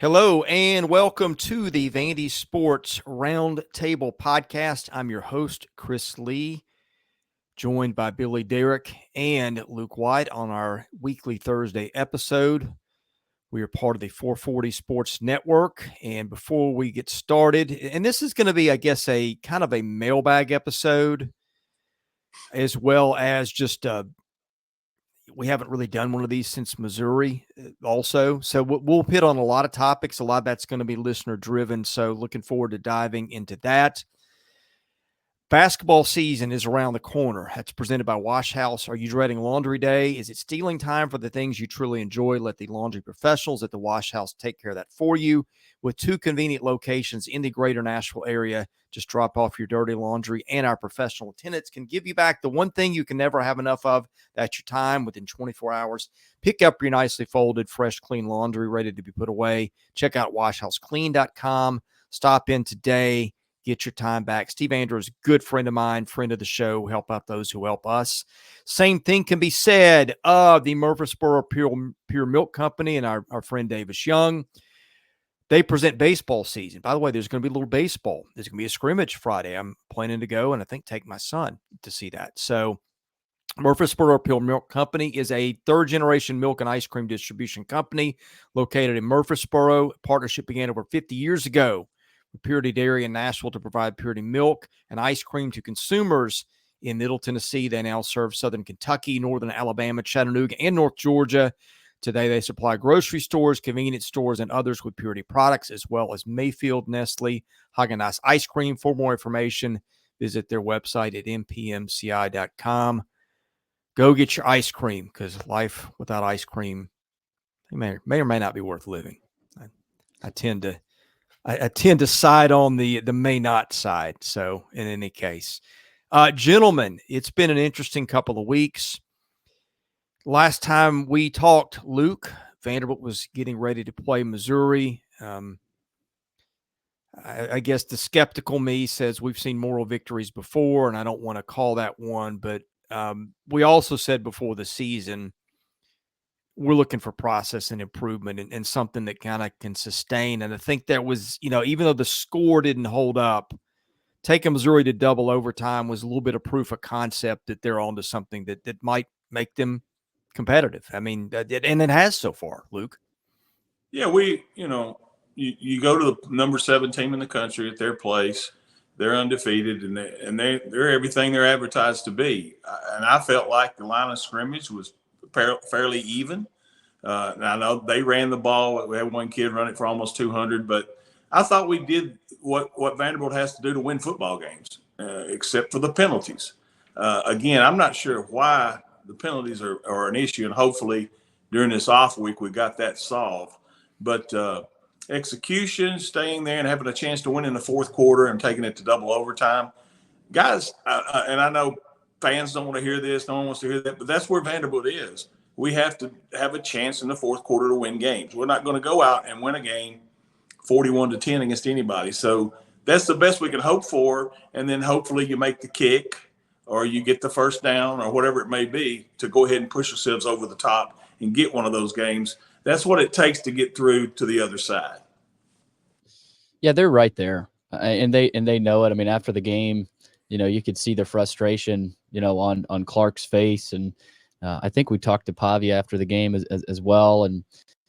Hello and welcome to the Vandy Sports Roundtable Podcast. I'm your host, Chris Lee, joined by Billy Derrick and Luke Wyatt on our weekly Thursday episode. We are part of the 440 Sports Network. And before we get started, and this is going to be, I guess, a kind of a mailbag episode, as well as just we haven't really done one of these since Missouri also. So we'll hit on a lot of topics. A lot of that's going to be listener driven. So looking forward to diving into that. Basketball season is around the corner. That's presented by Wash House. Are you dreading laundry day? Is it stealing time for the things you truly enjoy? Let the laundry professionals at the Wash House take care of that for you. With 2 convenient locations in the greater Nashville area, just drop off your dirty laundry, and our professional attendants can give you back the one thing you can never have enough of. That's your time within 24 hours. Pick up your nicely folded, fresh, clean laundry ready to be put away. Check out washhouseclean.com. Stop in today. Get your time back. Steve Andrews, good friend of mine, friend of the show, help out those who help us. Same thing can be said of the Murfreesboro Pure Milk Company and our friend Davis Young. They present baseball season. By the way, there's going to be a little baseball. There's going to be a scrimmage Friday. I'm planning to go and I think take my son to see that. So Murfreesboro Pure Milk Company is a third-generation milk and ice cream distribution company located in Murfreesboro. Partnership began over 50 years ago with Purity Dairy in Nashville to provide Purity milk and ice cream to consumers in Middle Tennessee. They now serve Southern Kentucky, Northern Alabama, Chattanooga, and North Georgia. Today, they supply grocery stores, convenience stores, and others with Purity products, as well as Mayfield, Nestle, Haagen-Dazs ice cream. For more information, visit their website at mpmci.com. Go get your ice cream, because life without ice cream may or may not be worth living. I tend to side on the may not side. So in any case, gentlemen, it's been an interesting couple of weeks. Last time we talked, Luke, Vanderbilt was getting ready to play Missouri. I guess the skeptical me says we've seen moral victories before, and I don't want to call that one. But we also said before the season, we're looking for process and improvement and something that kind of can sustain. And I think that was, even though the score didn't hold up, taking Missouri to double overtime was a little bit of proof of concept that they're onto something that might make them competitive. I mean, and it has so far, Luke. Yeah, you go to the number 7 team in the country at their place. They're undefeated, and they're everything they're advertised to be. And I felt like the line of scrimmage was fairly even. And I know they ran the ball. We had one kid run it for almost 200, but I thought we did what Vanderbilt has to do to win football games, except for the penalties. Again, I'm not sure why the penalties are an issue, and hopefully during this off week we got that solved. But execution, staying there and having a chance to win in the fourth quarter and taking it to double overtime. Guys, and I know fans don't want to hear this, no one wants to hear that, but that's where Vanderbilt is. We have to have a chance in the fourth quarter to win games. We're not going to go out and win a game 41-10 against anybody. So that's the best we can hope for, and then hopefully you make the kick or you get the first down or whatever it may be to go ahead and push yourselves over the top and get one of those games. That's what it takes to get through to the other side. Yeah, they're right there, and they know it. I mean, after the game, you could see the frustration, on Clark's face, and I think we talked to Pavia after the game as well, and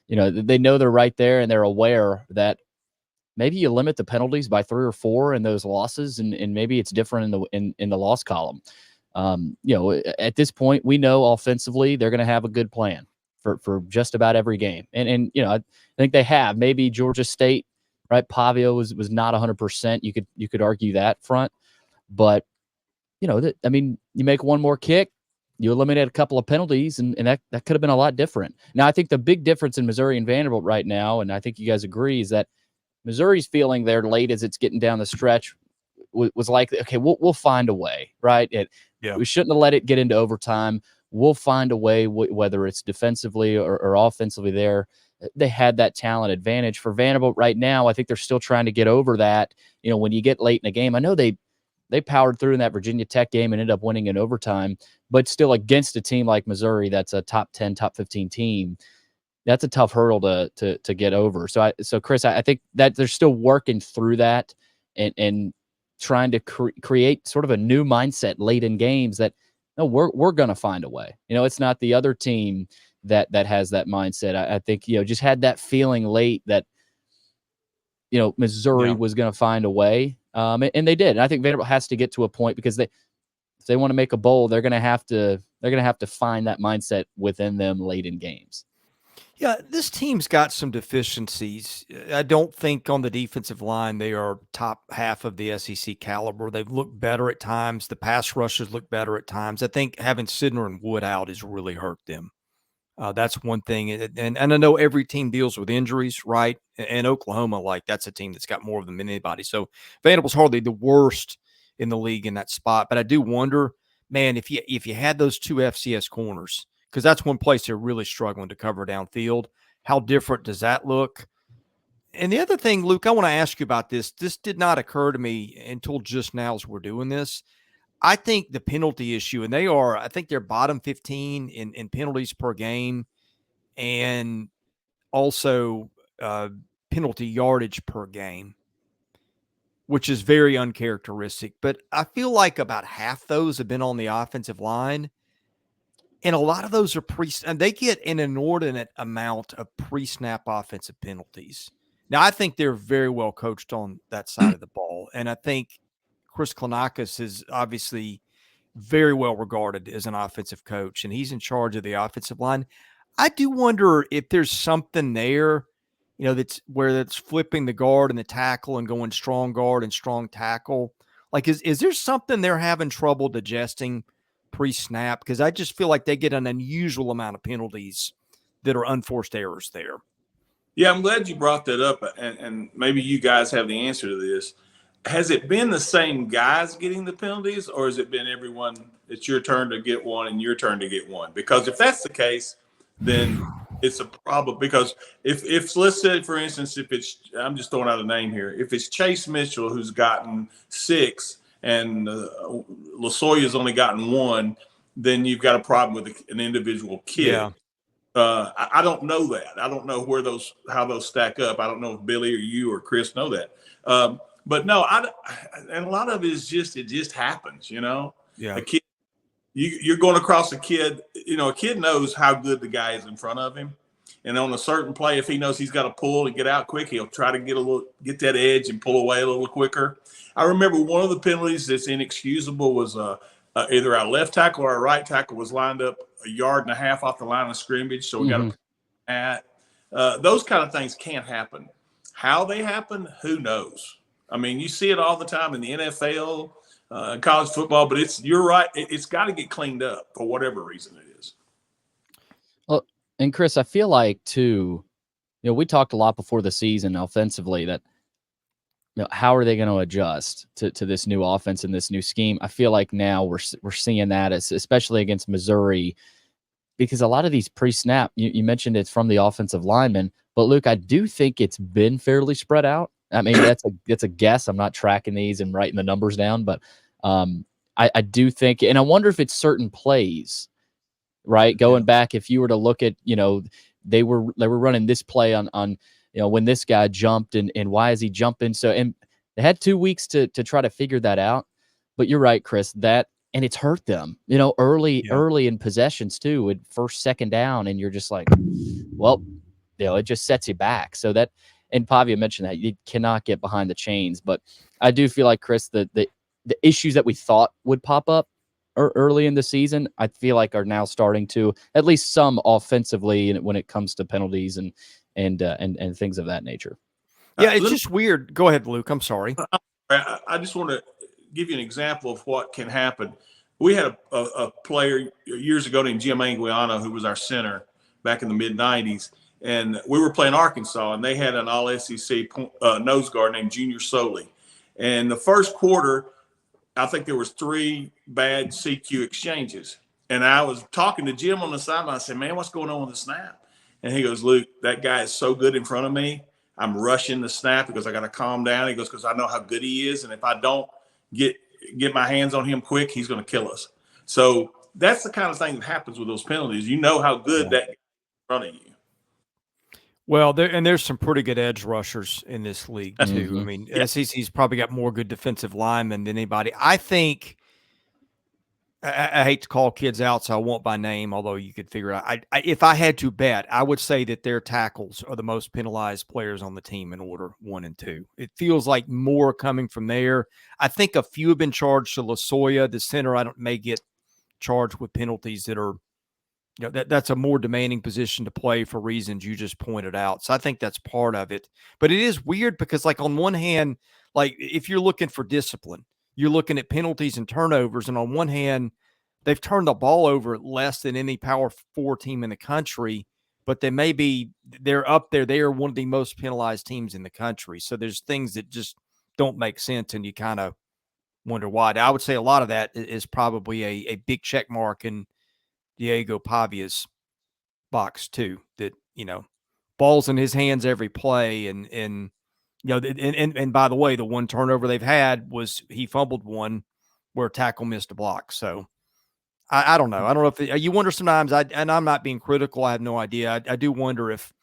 they know they're right there, and they're aware that maybe you limit the penalties by 3 or 4 in those losses, and maybe it's different in the loss column. At this point, we know offensively they're going to have a good plan for just about every game, and I think they have. Maybe Georgia State, right? Pavia was not 100%. You could argue that front, but you make one more kick, you eliminate a couple of penalties, and that could have been a lot different. Now, I think the big difference in Missouri and Vanderbilt right now, and I think you guys agree, is that Missouri's feeling there late as it's getting down the stretch was like, okay, we'll find a way, right? We shouldn't have let it get into overtime. We'll find a way, whether it's defensively or offensively there. They had that talent advantage. For Vanderbilt right now, I think they're still trying to get over that. When you get late in a game, I know they powered through in that Virginia Tech game and ended up winning in overtime, but still against a team like Missouri that's a top 10, top 15 team. that's a tough hurdle to get over. So Chris, I think that they're still working through that and trying to create sort of a new mindset late in games that, no, we're going to find a way. It's not the other team that has that mindset. I think, just had that feeling late that, Missouri was going to find a way. And they did. And I think Vanderbilt has to get to a point, because if they want to make a bowl, they're going to have to find that mindset within them late in games. Yeah, this team's got some deficiencies. I don't think on the defensive line they are top half of the SEC caliber. They've looked better at times. The pass rushers look better at times. I think having Sidner and Wood out has really hurt them. That's one thing. And I know every team deals with injuries, right? And Oklahoma, that's a team that's got more of them than anybody. So Vanderbilt's hardly the worst in the league in that spot. But I do wonder, man, if you had those two FCS corners, because that's one place they're really struggling to cover downfield, how different does that look? And the other thing, Luke, I want to ask you about this. This did not occur to me until just now as we're doing this. I think the penalty issue, and I think they're bottom 15 in penalties per game, and also penalty yardage per game, which is very uncharacteristic. But I feel like about half those have been on the offensive line. And a lot of those are and they get an inordinate amount of pre-snap offensive penalties. Now, I think they're very well coached on that side of the ball. And I think Chris Klonakis is obviously very well regarded as an offensive coach, and he's in charge of the offensive line. I do wonder if there's something there, that's flipping the guard and the tackle and going strong guard and strong tackle. Is there something they're having trouble digesting pre-snap? Because I just feel like they get an unusual amount of penalties that are unforced errors there. Yeah, I'm glad you brought that up, and maybe you guys have the answer to this. Has it been the same guys getting the penalties, or has it been everyone, it's your turn to get one and your turn to get one? Because if that's the case, then it's a problem. Because if let's say, for instance, I'm just throwing out a name here, if it's Chase Mitchell who's gotten 6 and Lasoya's only gotten 1, then you've got a problem with an individual kid. Yeah. I don't know that. I don't know how those stack up. I don't know if Billy or you or Chris know that. But no, and a lot of it just happens, Yeah. A kid, you're going across a kid, a kid knows how good the guy is in front of him. And on a certain play, if he knows he's got to pull and get out quick, he'll try to get that edge and pull away a little quicker. I remember one of the penalties that's inexcusable was either our left tackle or our right tackle was lined up 1.5 yards off the line of scrimmage. So we got to at those kind of things can't happen. How they happen, who knows? I mean, you see it all the time in the NFL, college football, but you're right. It's got to get cleaned up for whatever reason it is. Well, and Chris, I feel like too, we talked a lot before the season offensively that, how are they going to adjust to this new offense and this new scheme? I feel like now we're seeing that, especially against Missouri, because a lot of these pre-snap, you mentioned it's from the offensive linemen, but Luke, I do think it's been fairly spread out. I mean, that's a guess. I'm not tracking these and writing the numbers down, but I do think, and I wonder if it's certain plays, right? Going back, if you were to look at, they were running this play on when this guy jumped and why is he jumping? So, and they had 2 weeks to try to figure that out. But you're right, Chris, and it's hurt them, early in possessions too, with first, second down. And you're just like, well, it just sets you back. So that, and Pavia mentioned that you cannot get behind the chains, but I do feel like, Chris, the issues that we thought would pop up early in the season, I feel like are now starting to, at least some offensively, when it comes to penalties and things of that nature. Yeah, it's just weird. Go ahead, Luke. I'm sorry. I just want to give you an example of what can happen. We had a player years ago named Jim Anguiano, who was our center back in the mid-'90s, and we were playing Arkansas, and they had an all-SEC nose guard named Junior Soley. And the first quarter, I think there was 3 bad CQ exchanges. And I was talking to Jim on the sideline. I said, man, what's going on with the snap? And he goes, Luke, that guy is so good in front of me. I'm rushing the snap because I got to calm down. He goes, because I know how good he is. And if I don't get my hands on him quick, he's going to kill us. So that's the kind of thing that happens with those penalties. You know how good that guy is in front of you. Well, there's some pretty good edge rushers in this league too. I Mhm. mean, Yeah. SEC's probably got more good defensive linemen than anybody. I think I hate to call kids out, so I won't by name, although you could figure it out. If I had to bet, I would say that their tackles are the most penalized players on the team in order 1 and 2. It feels like more coming from there. I think a few have been charged to Lasoya. The center, may get charged with penalties that are, that's a more demanding position to play for reasons you just pointed out. So I think that's part of it. But it is weird because, like, on one hand, like, if you're looking for discipline, you're looking at penalties and turnovers. And on one hand, they've turned the ball over less than any Power 4 team in the country, but they're up there. They are one of the most penalized teams in the country. So there's things that just don't make sense, and you kind of wonder why. I would say a lot of that is probably a big check mark in Diego Pavia's box too. That, balls in his hands every play, and by the way, the one turnover they've had was he fumbled one where a tackle missed a block. So I don't know. I don't know if you wonder sometimes. And I'm not being critical. I have no idea. I do wonder if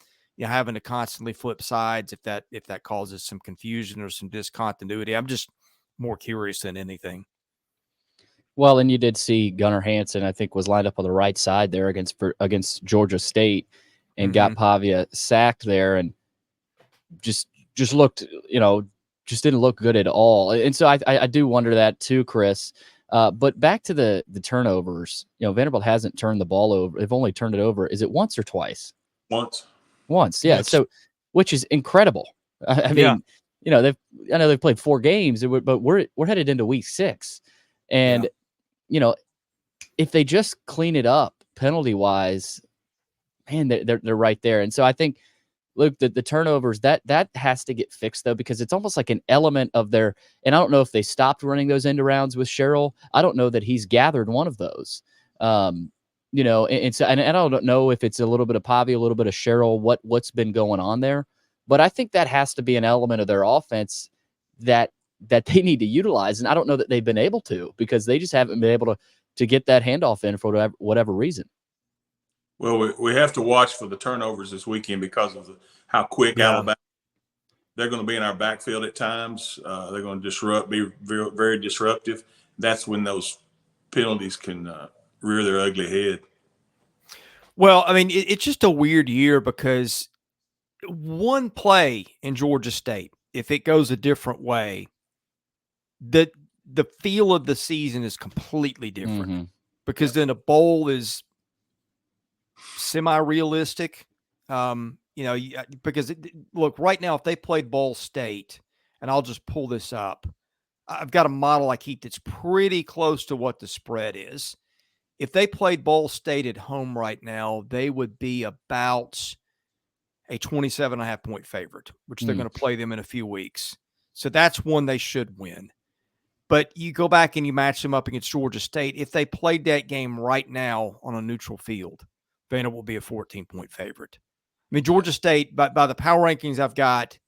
having to constantly flip sides, if that causes some confusion or some discontinuity. I'm just more curious than anything. Well, and you did see Gunnar Hansen, I think, was lined up on the right side there against Georgia State, and got Pavia sacked there, and just looked, just didn't look good at all. And so I do wonder that too, Chris. But back to the turnovers, Vanderbilt hasn't turned the ball over. They've only turned it over. Is it once or twice? Once. Yeah. Yes. So, which is incredible. I mean, I know they've played 4 games, but we're headed into week 6, and if they just clean it up penalty wise, man, they're right there. And so I think, Luke, the turnovers, that has to get fixed though, because it's almost like an element of their, and I don't know if they stopped running those end arounds with Sherrill. I don't know that he's gathered one of those. And so I don't know if it's a little bit of Pavia, a little bit of Sherrill, what's been going on there. But I think that has to be an element of their offense that they need to utilize. And I don't know that they've been able to, because they just haven't been able to get that handoff in for whatever reason. Well, we have to watch for the turnovers this weekend because of how quick Alabama. They're going to be in our backfield at times. They're going to be very, very disruptive. That's when those penalties can rear their ugly head. Well, I mean, it's just a weird year because one play in Georgia State, if it goes a different way, the feel of the season is completely different, because then a bowl is semi-realistic. Because look, right now, if they played Ball State, and I'll just pull this up, I've got a model I keep that's pretty close to what the spread is. If they played Ball State at home right now, they would be about a 27.5 point favorite, which they're going to play them in a few weeks. So that's one they should win. But you go back and you match them up against Georgia State. If they played that game right now on a neutral field, Vanderbilt will be a 14-point favorite. I mean, Georgia State, by the power rankings I've got,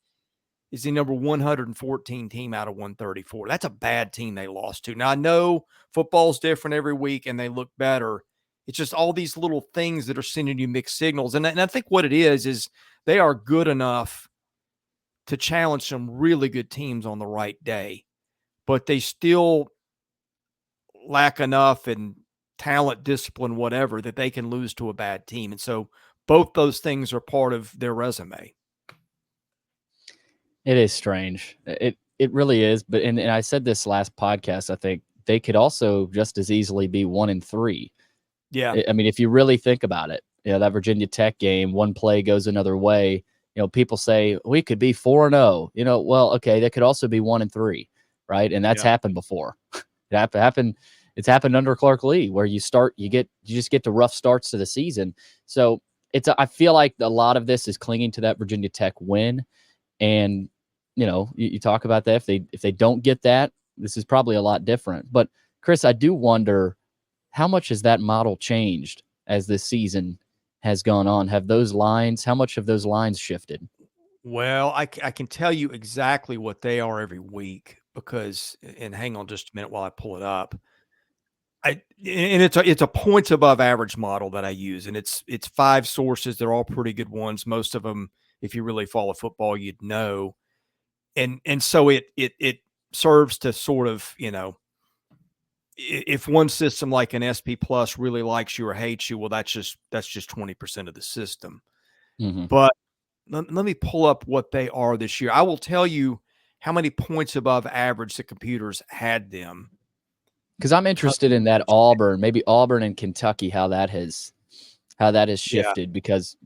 is the number 114 team out of 134. That's a bad team they lost to. Now, I know football's different every week and they look better. It's just all these little things that are sending you mixed signals. And I think what it is they are good enough to challenge some really good teams on the right day, but they still lack enough in talent, discipline, whatever, that they can lose to a bad team. And so both those things are part of their resume. It is strange. It really is. But and I said this last podcast, I think they could also just as easily be 1-3. Yeah. I mean, if you really think about it, that Virginia Tech game, one play goes another way. People say we could be 4-0. Well, okay, that could also be 1-3, right? And that's happened before. It happened. It's happened under Clark Lee, where you just get the rough starts to the season. So I feel like a lot of this is clinging to that Virginia Tech win. And, you talk about that. If they don't get that, this is probably a lot different. But Chris, I do wonder, how much has that model changed as this season has gone on? How much have those lines shifted? Well, I can tell you exactly what they are every week, because, and hang on just a minute while I pull it up. It's a points above average model that I use, and it's 5 sources. They're all pretty good ones. Most of them if you really follow football, you'd know. And so it serves to sort of, if one system like an SP Plus really likes you or hates you, well, that's just 20% of the system. Mm-hmm. But let me pull up what they are this year. I will tell you how many points above average the computers had them. Because I'm interested in that maybe Auburn and Kentucky, how that has shifted. Because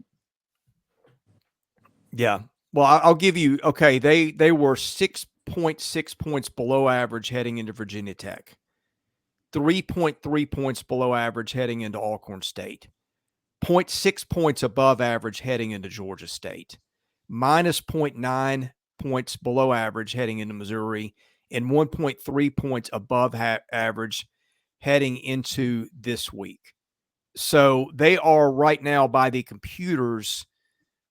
well, I'll give you. Okay, they were 6.6 points below average heading into Virginia Tech, 3.3 points below average heading into Alcorn State, 0.6 points above average heading into Georgia State, minus 0.9 points below average heading into Missouri, and 1.3 points above average heading into this week. So they are right now, by the computers,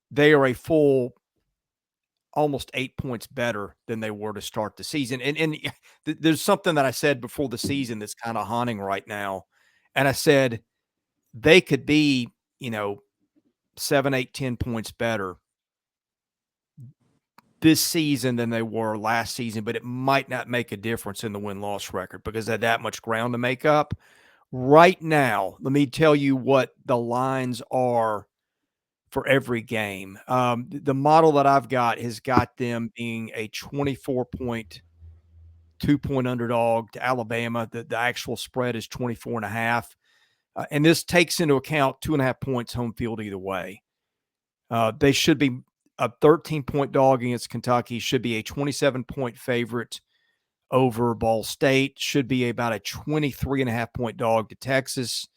they are a full almost 8 points better than they were to start the season. And there's something that I said before the season that's kind of haunting right now. And I said they could be, 7, 8, 10 points better this season than they were last season, but it might not make a difference in the win-loss record because they had that much ground to make up. Right now, let me tell you what the lines are for every game. The model that I've got has got them being a 24-point, 2-point underdog to Alabama. The actual spread is 24.5. And this takes into account 2.5 points home field either way. They should be a 13-point dog against Kentucky, should be a 27-point favorite over Ball State, should be about a 23.5-point dog to Texas.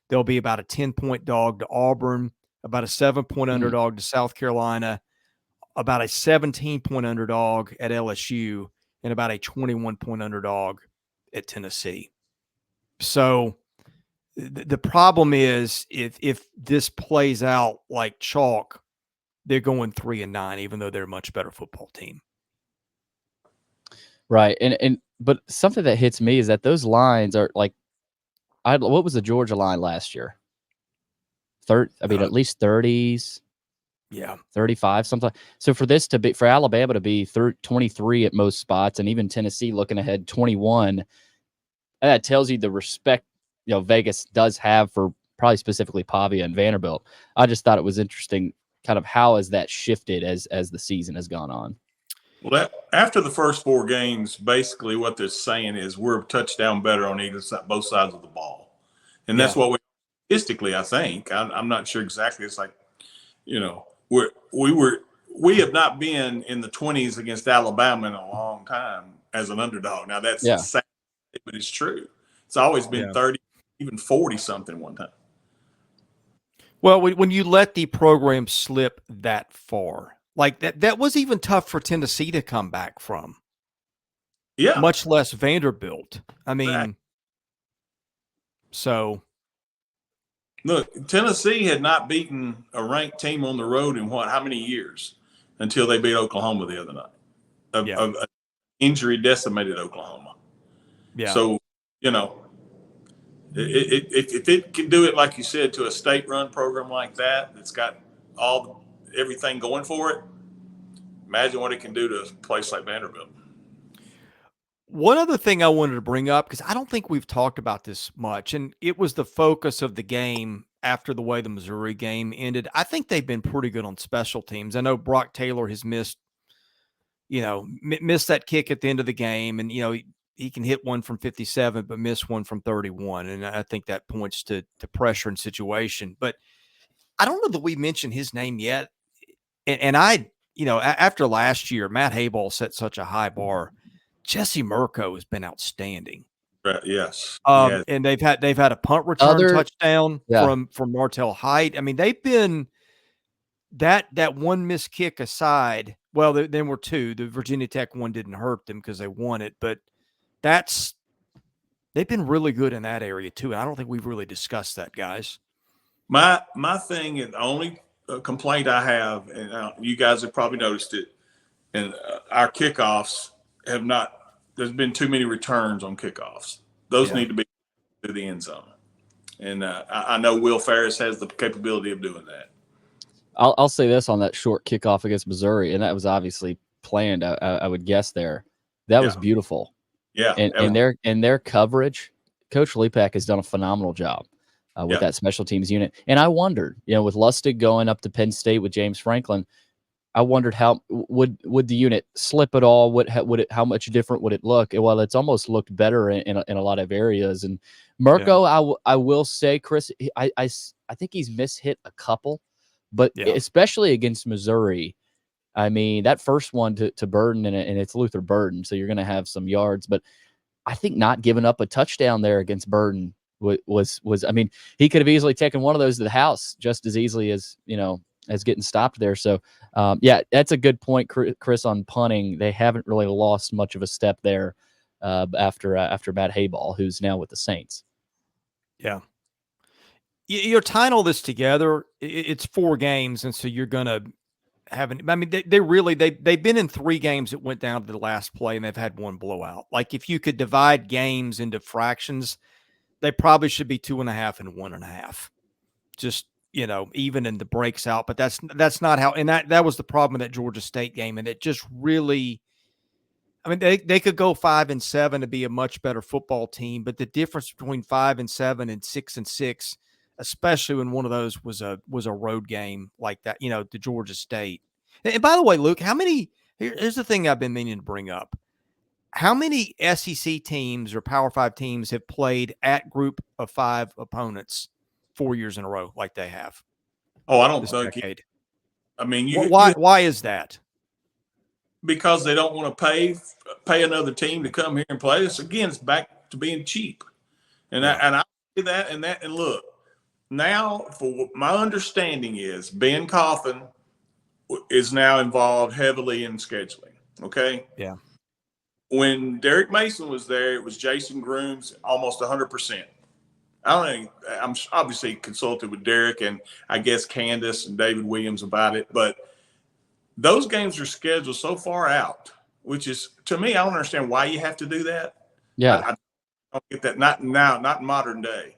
There'll be about a 10-point dog to Auburn, about a 7-point underdog to South Carolina, about a 17-point underdog at LSU, and about a 21-point underdog at Tennessee. So the problem is if this plays out like chalk, they're going 3-9, even though they're a much better football team. Right. But something that hits me is that those lines are like, what was the Georgia line last year? At least 30s. Yeah. 35, something. So for Alabama to be 23 at most spots, and even Tennessee looking ahead 21, that tells you the respect, Vegas does have for probably specifically Pavia and Vanderbilt. I just thought it was interesting kind of how has that shifted as the season has gone on. Well, after the first 4 games, basically what they're saying is we're a touchdown better on both sides of the ball. And that's what statistically, I think. I'm not sure exactly. It's like, we have not been in the 20s against Alabama in a long time as an underdog. Now that's sad, but it's true. It's always been 30, even 40 something one time. Well, when you let the program slip that far, like that was even tough for Tennessee to come back from. Yeah. Much less Vanderbilt. I mean, so. Look, Tennessee had not beaten a ranked team on the road in how many years until they beat Oklahoma the other night. Injury decimated Oklahoma. Yeah. So, if it can do it, like you said, to a state-run program like that, that's got everything going for it, imagine what it can do to a place like Vanderbilt. One other thing I wanted to bring up, because I don't think we've talked about this much, and it was the focus of the game after the way the Missouri game ended. I think they've been pretty good on special teams. I know Brock Taylor has missed that kick at the end of the game, and, he can hit one from 57, but miss one from 31. And I think that points to pressure and situation. But I don't know that we mentioned his name yet. And after last year, Matt Hayball set such a high bar. Jesse Murko has been outstanding. Yes. And they've had a punt return touchdown from Martell Height. I mean, they've been that one missed kick aside. Well, there were 2. The Virginia Tech one didn't hurt them because they won it, but they've been really good in that area too. And I don't think we've really discussed that, guys. My thing, and the only complaint I have, and you guys have probably noticed it, and our kickoffs have not. There's been too many returns on kickoffs. Those need to be to the end zone, and I know Will Ferris has the capability of doing that. I'll say this on that short kickoff against Missouri, and that was obviously planned. I would guess there. That was beautiful. Yeah. And their coverage, Coach Lepak has done a phenomenal job with that special teams unit. And I wondered, with Lustig going up to Penn State with James Franklin, I wondered how would the unit slip at all? How much different would it look? Well, it's almost looked better in a lot of areas. And Mirko, I will say, Chris, I think he's mishit a couple, but especially against Missouri. I mean, that first one to Burden, and it's Luther Burden, so you're going to have some yards. But I think not giving up a touchdown there against Burden was. I mean, he could have easily taken one of those to the house just as easily as as getting stopped there. So, that's a good point, Chris, on punting. They haven't really lost much of a step there after Matt Hayball, who's now with the Saints. Yeah. You're tying all this together. It's 4 games, and so you're going to have I mean, they've been in 3 games that went down to the last play, and they've had 1 blowout. Like, if you could divide games into fractions, they probably should be 2.5 and 1.5. Just, even in the breaks out, but that's not how, and that was the problem in that Georgia State game. And it just really, I mean, they could go 5-7 to be a much better football team, but the difference between 5-7 and 6-6, especially when one of those was a road game like that, to Georgia State. And by the way, Luke, here's the thing I've been meaning to bring up. How many SEC teams or Power 5 teams have played at group of 5 opponents 4 years in a row like they have? Oh, I don't think. I mean, why is that? Because they don't want to pay another team to come here and play this. Again, it's back to being cheap, and I see that and look now. For my understanding is Ben Coffin is now involved heavily in scheduling. Okay. Yeah. When Derek Mason was there, it was Jason Grooms almost 100%. I don't know. I'm obviously consulted with Derek and I guess Candace and David Williams about it, but those games are scheduled so far out, which is, to me, I don't understand why you have to do that. Yeah. I don't get that. Not now, not in modern day.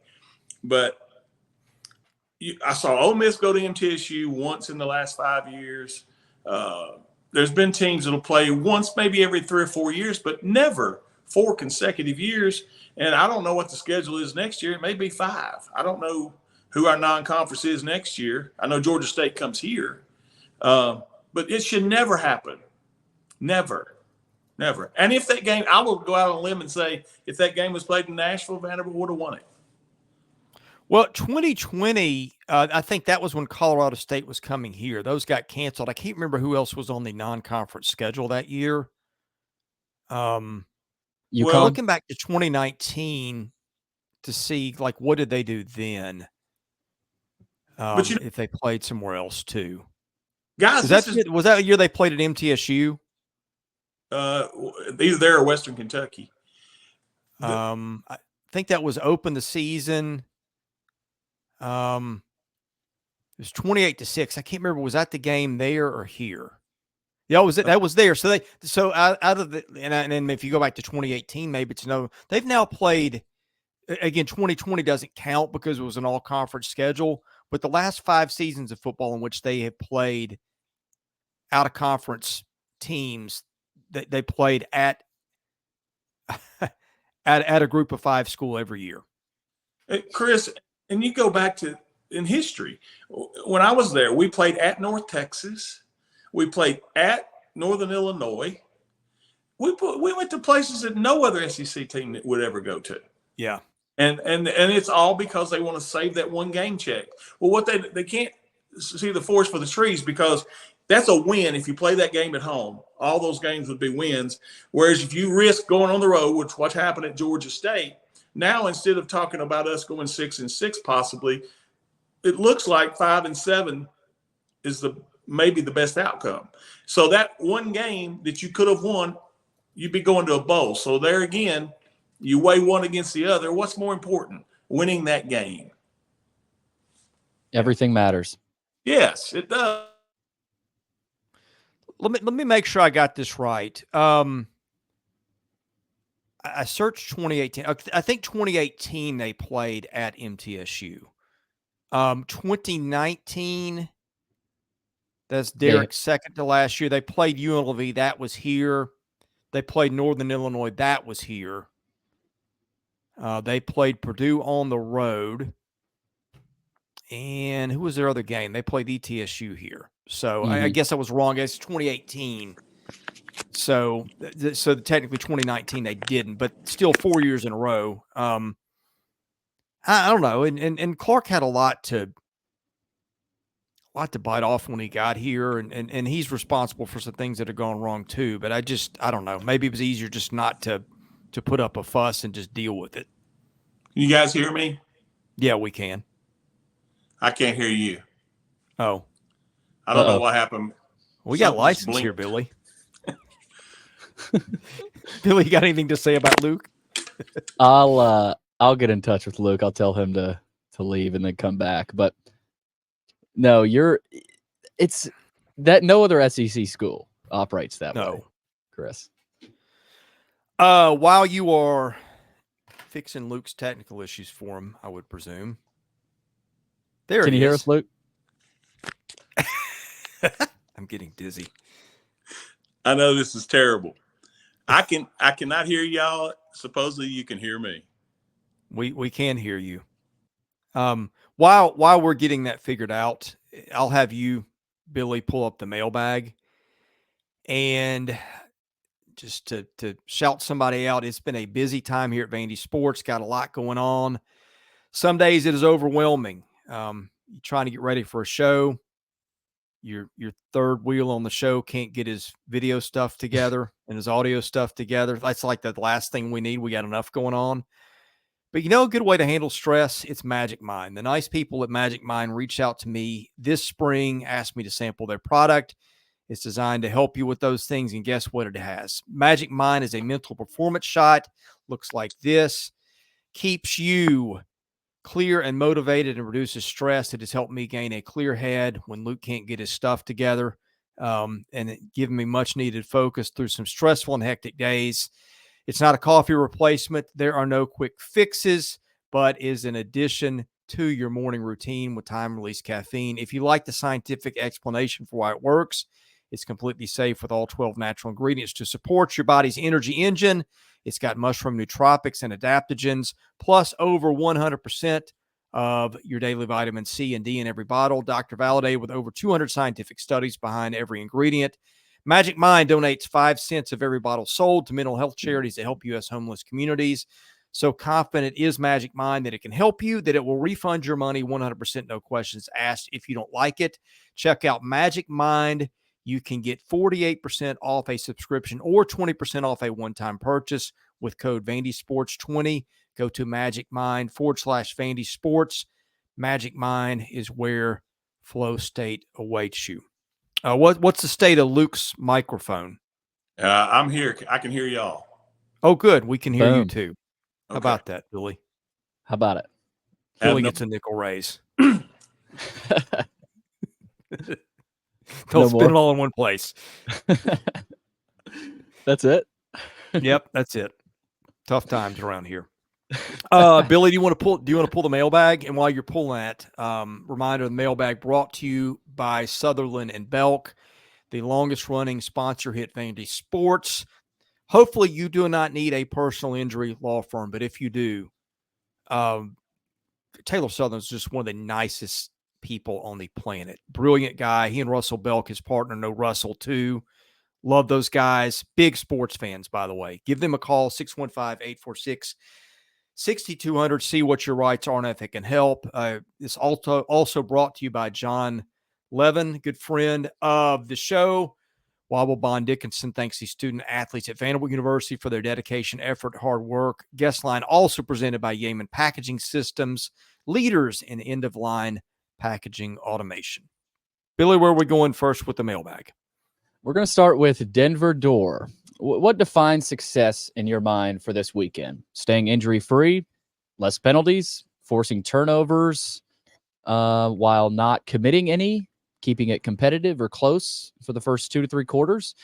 But I saw Ole Miss go to MTSU once in the last 5 years. There's been teams that'll play once, maybe every 3 or 4 years, but never 4 consecutive years. And I don't know what the schedule is next year. It may be 5. I don't know who our non-conference is next year. I know Georgia State comes here. But it should never happen. Never. And if that game, I will go out on a limb and say, if that game was played in Nashville, Vanderbilt would have won it. Well, 2020, I think that was when Colorado State was coming here. Those got canceled. I can't remember who else was on the non-conference schedule that year. Looking back to 2019 to see, like, what did they do then? If they played somewhere else too. Guys, was that a year they played at MTSU? Either there or Western Kentucky. I think that was open the season. It was 28-6. I can't remember. Was that the game there or here? Yeah, that was there. So out of the and if you go back to 2018, maybe it's no. They've now played again. 2020 doesn't count because it was an all-conference schedule. But the last 5 seasons of football in which they have played out of conference teams, they played at a group of 5 school every year. Chris, and you go back to in history. When I was there, we played at North Texas. We played at Northern Illinois. We went to places that no other SEC team would ever go to. Yeah. And it's all because they want to save that one game check. Well, what they can't see the forest for the trees because that's a win if you play that game at home. All those games would be wins. Whereas if you risk going on the road, which what happened at Georgia State, now instead of talking about us going 6-6 possibly, it looks like 5-7 is maybe the best outcome. So that one game that you could have won, you'd be going to a bowl. So there again, you weigh one against the other. What's more important? Winning that game. Everything matters. Yes, it does. Let me make sure I got this right. I searched 2018. I think 2018 they played at MTSU. 2019, That's Derrick's second to last year. They played UNLV. That was here. They played Northern Illinois. That was here. They played Purdue on the road. And who was their other game? They played ETSU here. So I guess I was wrong. It's 2018. So technically 2019 they didn't, but still 4 years in a row. I don't know. And Clark had a lot to bite off when he got here, and he's responsible for some things that have gone wrong too. But I don't know. Maybe it was easier just not to put up a fuss and just deal with it. You guys hear me? Yeah, we can. I can't hear you. Oh. I don't know what happened. We got license here, Billy. Billy, you got anything to say about Luke? I'll get in touch with Luke. I'll tell him to leave and then come back. But no, it's that no other SEC school operates that way, Chris. While you are fixing Luke's technical issues for him, I would presume. Can you hear us, Luke? I'm getting dizzy. I know this is terrible. I cannot hear y'all. Supposedly you can hear me. We can hear you. While we're getting that figured out, I'll have you, Billy, pull up the mailbag. And just to shout somebody out, it's been a busy time here at Vandy Sports. Got a lot going on. Some days it is overwhelming. You're trying to get ready for a show. Your third wheel on the show can't get his video stuff together and his audio stuff together. That's like the last thing we need. We got enough going on. But a good way to handle stress, it's Magic Mind. The nice people at Magic Mind reached out to me this spring, asked me to sample their product. It's designed to help you with those things, and guess what it has? Magic Mind is a mental performance shot. Looks like this. Keeps you clear and motivated and reduces stress. It has helped me gain a clear head when Luke can't get his stuff together, and it given me much needed focus through some stressful and hectic days. It's not a coffee replacement. There are no quick fixes, but is an addition to your morning routine with time-release caffeine. If you like the scientific explanation for why it works, it's completely safe with all 12 natural ingredients to support your body's energy engine. It's got mushroom nootropics and adaptogens, plus over 100% of your daily vitamin C and D in every bottle. Doctor validated with over 200 scientific studies behind every ingredient. Magic Mind donates 5 cents of every bottle sold to mental health charities that help U.S. homeless communities. So confident is Magic Mind that it can help you, that it will refund your money 100%, no questions asked if you don't like it. Check out Magic Mind. You can get 48% off a subscription or 20% off a one-time purchase with code VandySports20. Go to Magic Mind /Vandy Sports. Magic Mind is where flow state awaits you. What's the state of Luke's microphone? I'm here. I can hear y'all. Oh, good. We can hear you Boom. too. How Okay. about that, Billy? How about it? Billy gets a nickel raise. No Don't spend more? it all in one place. That's it? Yep, that's it. Tough times around here. Billy, do you want to pull the mailbag? And while you're pulling that, reminder, the mailbag brought to you by Sutherland and Belk, the longest running sponsor here at Vandy Sports. Hopefully you do not need a personal injury law firm, but if you do, Taylor Sutherland's just one of the nicest people on the planet. Brilliant guy. He and Russell Belk, his partner, know Russell too. Love those guys. Big sports fans, by the way. Give them a call, 615-846-6200. See what your rights are and if it can help. It's also brought to you by John Levin, good friend of the show. Wobble Bond Dickinson thanks the student athletes at Vanderbilt University for their dedication, effort, hard work. Guest line also presented by Yeaman Packaging Systems, leaders in end-of-line packaging automation. Billy, where are we going first with the mailbag? We're going to start with Denver Door. What defines success in your mind for this weekend? Staying injury-free, less penalties, forcing turnovers while not committing any, keeping it competitive or close for the first 2 to 3 quarters?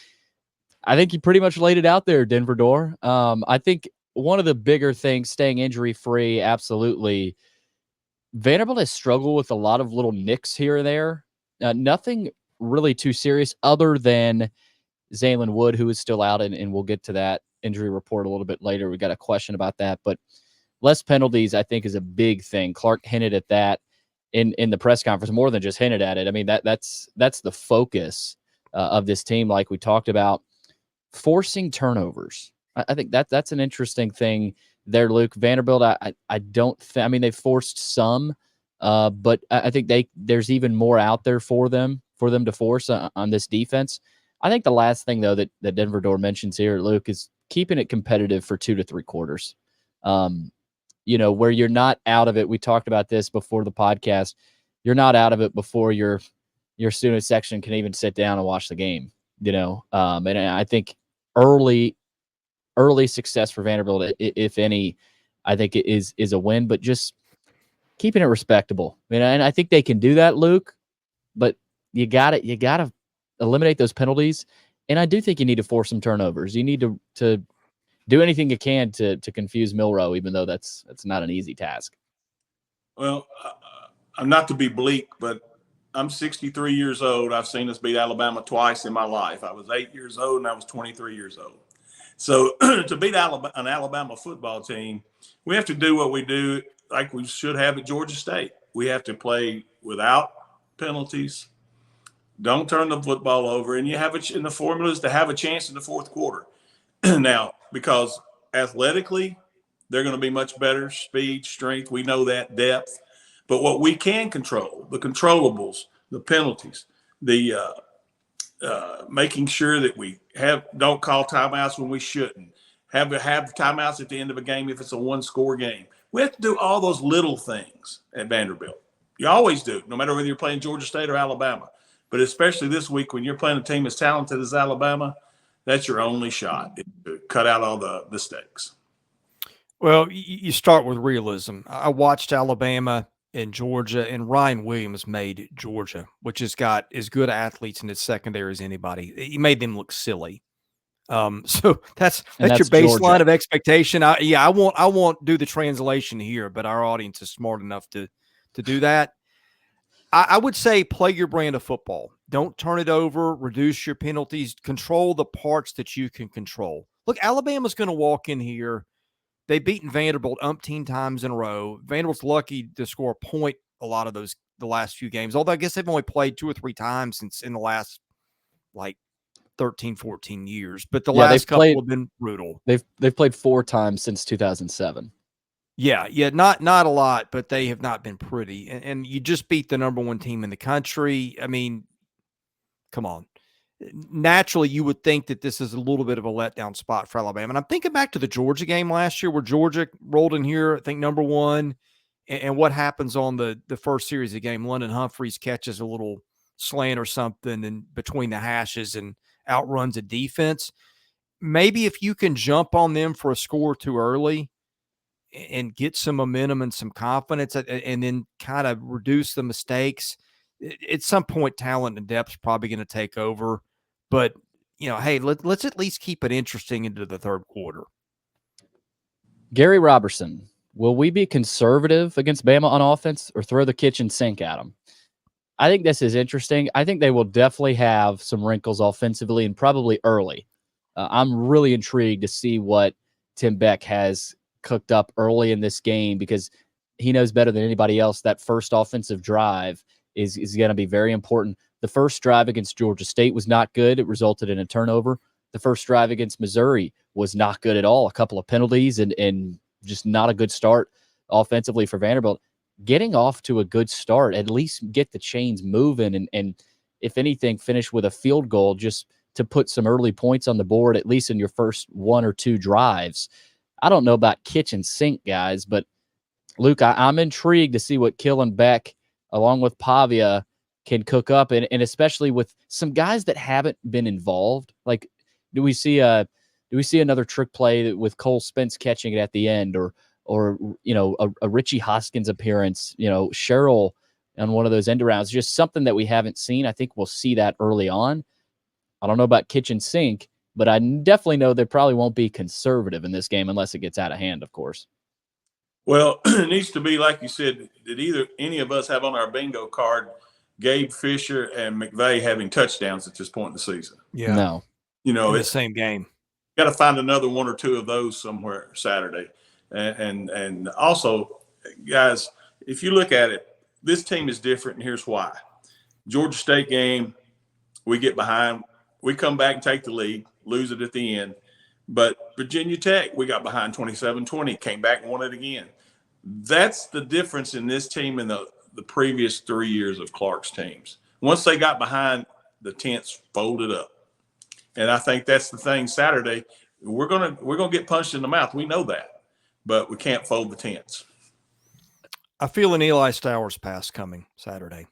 I think you pretty much laid it out there, Denver Door. I think one of the bigger things, staying injury-free, absolutely. Vanderbilt has struggled with a lot of little nicks here and there. Nothing really too serious other than Zaylin Wood, who is still out, and we'll get to that injury report a little bit later. We got a question about that, but less penalties, I think, is a big thing. Clark hinted at that in the press conference, more than just hinted at it. I mean, that's the focus of this team, like we talked about. Forcing turnovers. I think that's an interesting thing there, Luke. Vanderbilt, I don't think, I mean, they forced some, but I think there's even more out there for them to force on this defense. I think the last thing, though, that Denver Door mentions here, Luke, is keeping it competitive for 2 to 3 quarters. Where you're not out of it. We talked about this before the podcast. You're not out of it before your student section can even sit down and watch the game. And I think early success for Vanderbilt, if any, I think it is a win, but just keeping it respectable. And I think they can do that, Luke, but you gotta eliminate those penalties. And I do think you need to force some turnovers. You need to do anything you can to confuse Milroe, even though that's not an easy task. Well, I'm not to be bleak, but I'm 63 years old. I've seen us beat Alabama twice in my life. I was 8 years old and I was 23 years old. So to beat an Alabama football team, we have to do what we do like we should have at Georgia State. We have to play without penalties. Don't turn the football over. And and the formula is to have a chance in the fourth quarter. Now, because athletically, they're going to be much better, speed, strength. We know that, depth. But what we can control, the controllables, the penalties, the making sure that we don't call timeouts when we shouldn't, have timeouts at the end of a game if it's a one-score game. We have to do all those little things at Vanderbilt. You always do, no matter whether you're playing Georgia State or Alabama. But especially this week when you're playing a team as talented as Alabama, that's your only shot to cut out all the mistakes. Well, you start with realism. I watched Alabama and Georgia, and Ryan Williams made Georgia, which has got as good athletes in its secondary as anybody. He made them look silly. So that's your baseline Georgia. of expectation. I won't do the translation here, but our audience is smart enough to do that. I would say play your brand of football. Don't turn it over. Reduce your penalties. Control the parts that you can control. Look, Alabama's going to walk in here. They've beaten Vanderbilt umpteen times in a row. Vanderbilt's lucky to score a point a lot of the last few games, although I guess they've only played 2 or 3 times since in the last, 13, 14 years. But the last couple have been brutal. They've played 4 times since 2007. Yeah, not a lot, but they have not been pretty. And you just beat the number 1 team in the country. I mean, come on. Naturally, you would think that this is a little bit of a letdown spot for Alabama. And I'm thinking back to the Georgia game last year where Georgia rolled in here, I think, number 1. And what happens on the first series of the game? London Humphreys catches a little slant or something and between the hashes and outruns a defense. Maybe if you can jump on them for a score too early and get some momentum and some confidence and then kind of reduce the mistakes, at some point talent and depth is probably going to take over. But, hey, let's at least keep it interesting into the third quarter. Gary Robertson, will we be conservative against Bama on offense or throw the kitchen sink at them? I think this is interesting. I think they will definitely have some wrinkles offensively and probably early. I'm really intrigued to see what Tim Beck has cooked up early in this game because he knows better than anybody else that first offensive drive is going to be very important. The first drive against Georgia State was not good. It resulted in a turnover. The first drive against Missouri was not good at all. A couple of penalties and just not a good start offensively for Vanderbilt. Getting off to a good start, at least get the chains moving and if anything, finish with a field goal just to put some early points on the board, at least in your first 1 or 2 drives. I don't know about kitchen sink, guys, but Luke, I'm intrigued to see what Killen Beck, along with Pavia, can cook up, and especially with some guys that haven't been involved. Like, do we see another trick play with Cole Spence catching it at the end, or a Richie Hoskins appearance, Cheryl on one of those end arounds, just something that we haven't seen. I think we'll see that early on. I don't know about kitchen sink, but I definitely know they probably won't be conservative in this game unless it gets out of hand, of course. Well, it needs to be, like you said, that either any of us have on our bingo card Gabe Fisher and McVay having touchdowns at this point in the season. Yeah. No. You know, in the it's same game. got to find another one or two of those somewhere Saturday. And also, guys, if you look at it, this team is different, and here's why. Georgia State game, we get behind, we come back and take the lead, lose it at the end. But Virginia Tech, we got behind 27-20, came back and won it again. That's the difference in this team and the previous 3 years of Clark's teams. Once they got behind, the tents folded up. And I think that's the thing Saturday. We're gonna get punched in the mouth. We know that. But we can't fold the tents. I feel an Eli Stowers pass coming Saturday.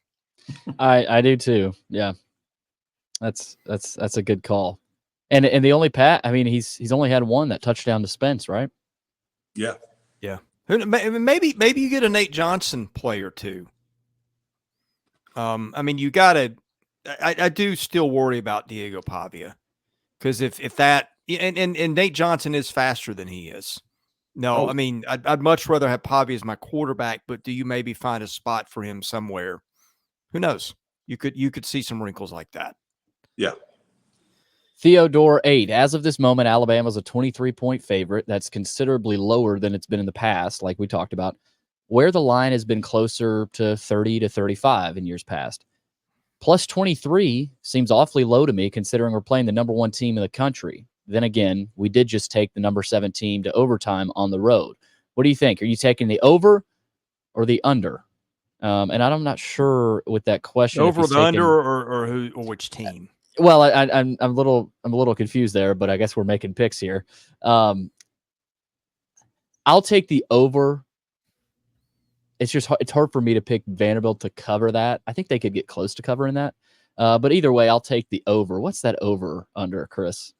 I do too. Yeah. That's a good call. And the only he's only had one, that touchdown to Spence, right? Yeah. Yeah. Maybe you get a Nate Johnson play or two. You gotta I do still worry about Diego Pavia. Because if that and Nate Johnson is faster than he is. No, I'd much rather have Pavia as my quarterback, but do you maybe find a spot for him somewhere? Who knows? You could see some wrinkles like that. Yeah. Theodore 8. As of this moment, Alabama's a 23-point favorite. That's considerably lower than it's been in the past, like we talked about, where the line has been closer to 30 to 35 in years past. Plus 23 seems awfully low to me, considering we're playing the number 1 team in the country. Then again, we did just take the number 7 team to overtime on the road. What do you think? Are you taking the over or the under? And I'm not sure with that question. Over the under or who or which team? Well, I'm a little confused there, but I guess we're making picks here. I'll take the over. It's hard for me to pick Vanderbilt to cover that. I think they could get close to covering that. But either way, I'll take the over. What's that over under, Chris?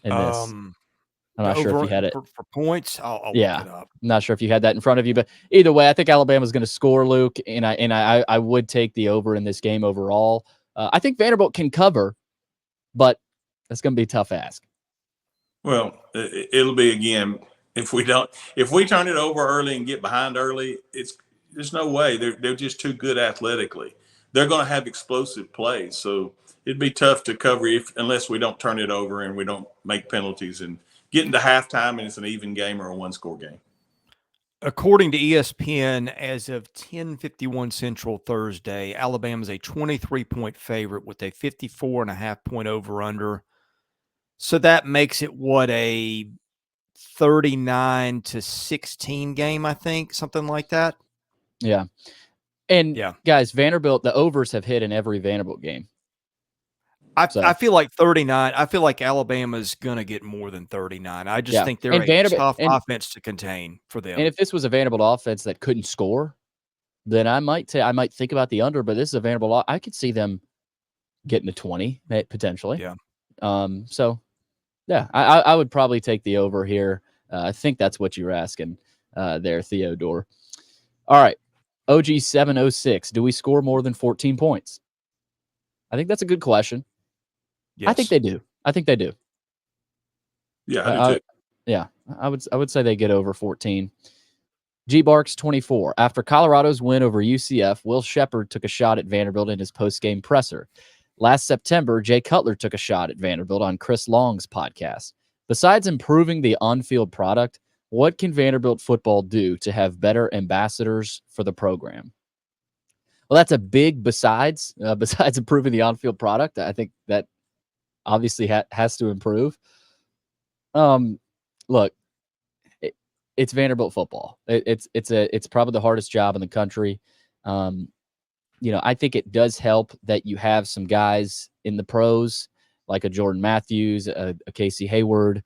In this, I'm not sure if you had it for points. I'll look it up. I'm not sure if you had that in front of you, but either way, I think Alabama's going to score, Luke, and I would take the over in this game overall. I think Vanderbilt can cover, but that's going to be a tough ask. Well, it'll be, again, if we turn it over early and get behind early, there's no way. They're just too good athletically. They're going to have explosive plays, so it'd be tough to cover unless we don't turn it over and we don't make penalties and get into halftime and it's an even game or a one-score game. According to ESPN, as of 10:51 Central Thursday, Alabama's a 23-point favorite with a 54.5-point over-under. So that makes it a 39-16 game, I think, something like that. Yeah. And guys, Vanderbilt, the overs have hit in every Vanderbilt game. I feel like 39. I feel like Alabama's going to get more than 39. I just think they're a tough offense to contain for them. And if this was a Vanderbilt offense that couldn't score, then I might think about the under, but this is a Vanderbilt. I could see them getting to 20 potentially. Yeah. So yeah, I would probably take the over here. I think that's what you're asking there, Theodore. All right. OG 706. Do we score more than 14 points? I think that's a good question. Yes. I think they do. Yeah, I do too. Yeah, I would say they get over 14. G Barks 24. After Colorado's win over UCF, Will Shepard took a shot at Vanderbilt in his post-game presser. Last September, Jay Cutler took a shot at Vanderbilt on Chris Long's podcast. Besides improving the on-field product, what can Vanderbilt football do to have better ambassadors for the program? Well, that's a big besides improving the on-field product. I think that obviously has to improve. Look, it's Vanderbilt football. It's probably the hardest job in the country. I think it does help that you have some guys in the pros like a Jordan Matthews, a Casey Hayward.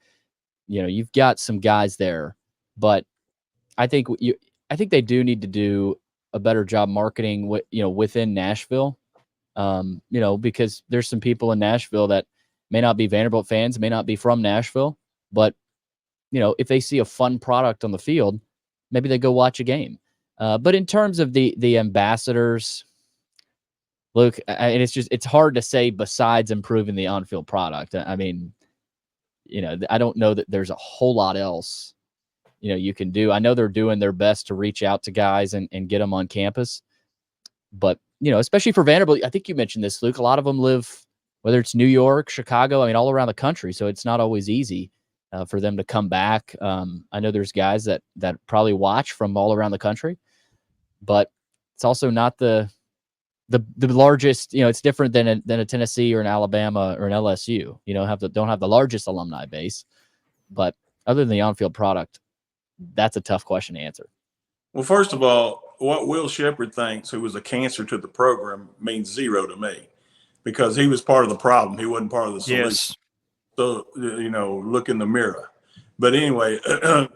You've got some guys there, but I think they do need to do a better job marketing within Nashville. Because there's some people in Nashville that may not be Vanderbilt fans, may not be from Nashville, but if they see a fun product on the field, maybe they go watch a game. But in terms of the ambassadors, Luke, and it's hard to say besides improving the on-field product. I mean, I don't know that there's a whole lot else, you can do. I know they're doing their best to reach out to guys and get them on campus, but especially for Vanderbilt, I think you mentioned this, Luke, a lot of them live, whether it's New York, Chicago, I mean, all around the country. So it's not always easy for them to come back. I know there's guys that probably watch from all around the country, but it's also not the largest, it's different than a Tennessee or an Alabama or an LSU, don't have the largest alumni base, but other than the on-field product, that's a tough question to answer. Well, first of all, what Will Shepard thinks, who was a cancer to the program, means zero to me, because he was part of the problem. He wasn't part of the solution. Yes. So, look in the mirror. But anyway, to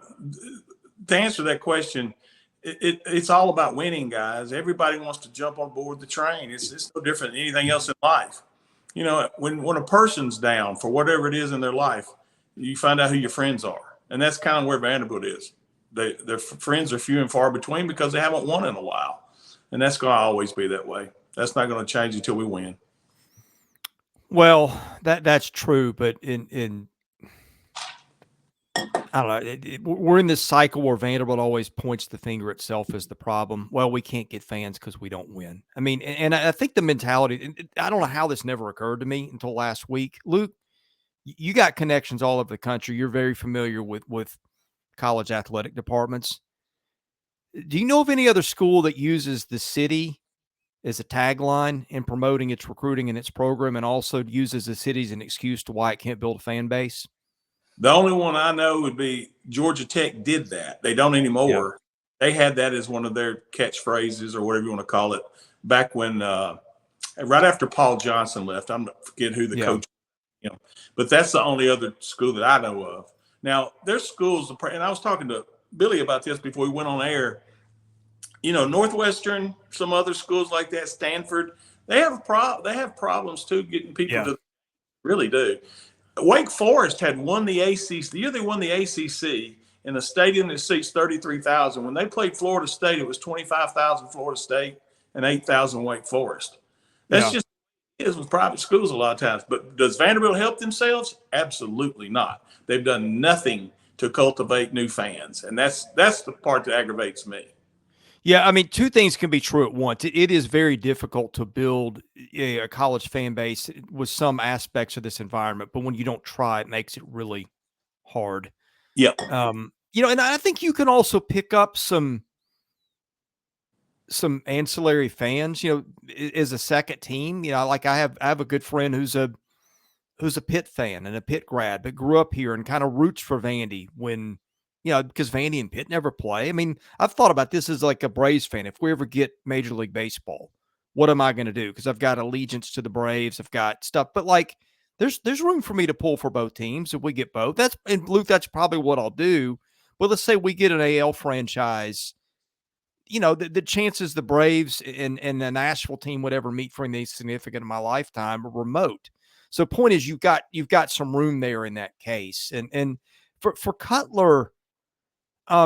answer that question, it's all about winning, guys. Everybody wants to jump on board the train. It's no different than anything else in life. When a person's down for whatever it is in their life, you find out who your friends are. And that's kind of where Vanderbilt is. Their friends are few and far between because they haven't won in a while. And that's going to always be that way. That's not going to change until we win. Well, that's true, but in I don't know. We're in this cycle where Vanderbilt always points the finger itself as the problem. Well, we can't get fans because we don't win. I mean, and I think the mentality, I don't know how this never occurred to me until last week. Luke, you got connections all over the country. You're very familiar with college athletic departments. Do you know of any other school that uses the city as a tagline in promoting its recruiting and its program, and also uses the city as an excuse to why it can't build a fan base? The only one I know would be Georgia Tech did that. They don't anymore. Yeah. They had that as one of their catchphrases or whatever you want to call it back when right after Paul Johnson left. I'm not forget who the coach, but that's the only other school that I know of. Now, there's schools, and I was talking to Billy about this before we went on air. Northwestern, some other schools like that, Stanford, they have problems too getting people to really do. Wake Forest had won the ACC. The year they won the ACC in a stadium that seats 33,000. When they played Florida State, it was 25,000 Florida State and 8,000 Wake Forest. That's just it is with private schools a lot of times. But does Vanderbilt help themselves? Absolutely not. They've done nothing to cultivate new fans, and that's the part that aggravates me. Yeah, I mean, two things can be true at once. It is very difficult to build a college fan base with some aspects of this environment, but when you don't try, it makes it really hard. Yeah. And I think you can also pick up some ancillary fans, as a second team. Like I have a good friend who's a Pitt fan and a Pitt grad, but grew up here and kind of roots for Vandy when because Vandy and Pitt never play. I mean, I've thought about this as like a Braves fan. If we ever get Major League Baseball, what am I going to do? Because I've got allegiance to the Braves. I've got stuff. But, like, there's room for me to pull for both teams if we get both. And Luke, that's probably what I'll do. But let's say we get an AL franchise. The chances the Braves and the Nashville team would ever meet for anything significant in my lifetime are remote. So point is you've got some room there in that case. And for Cutler,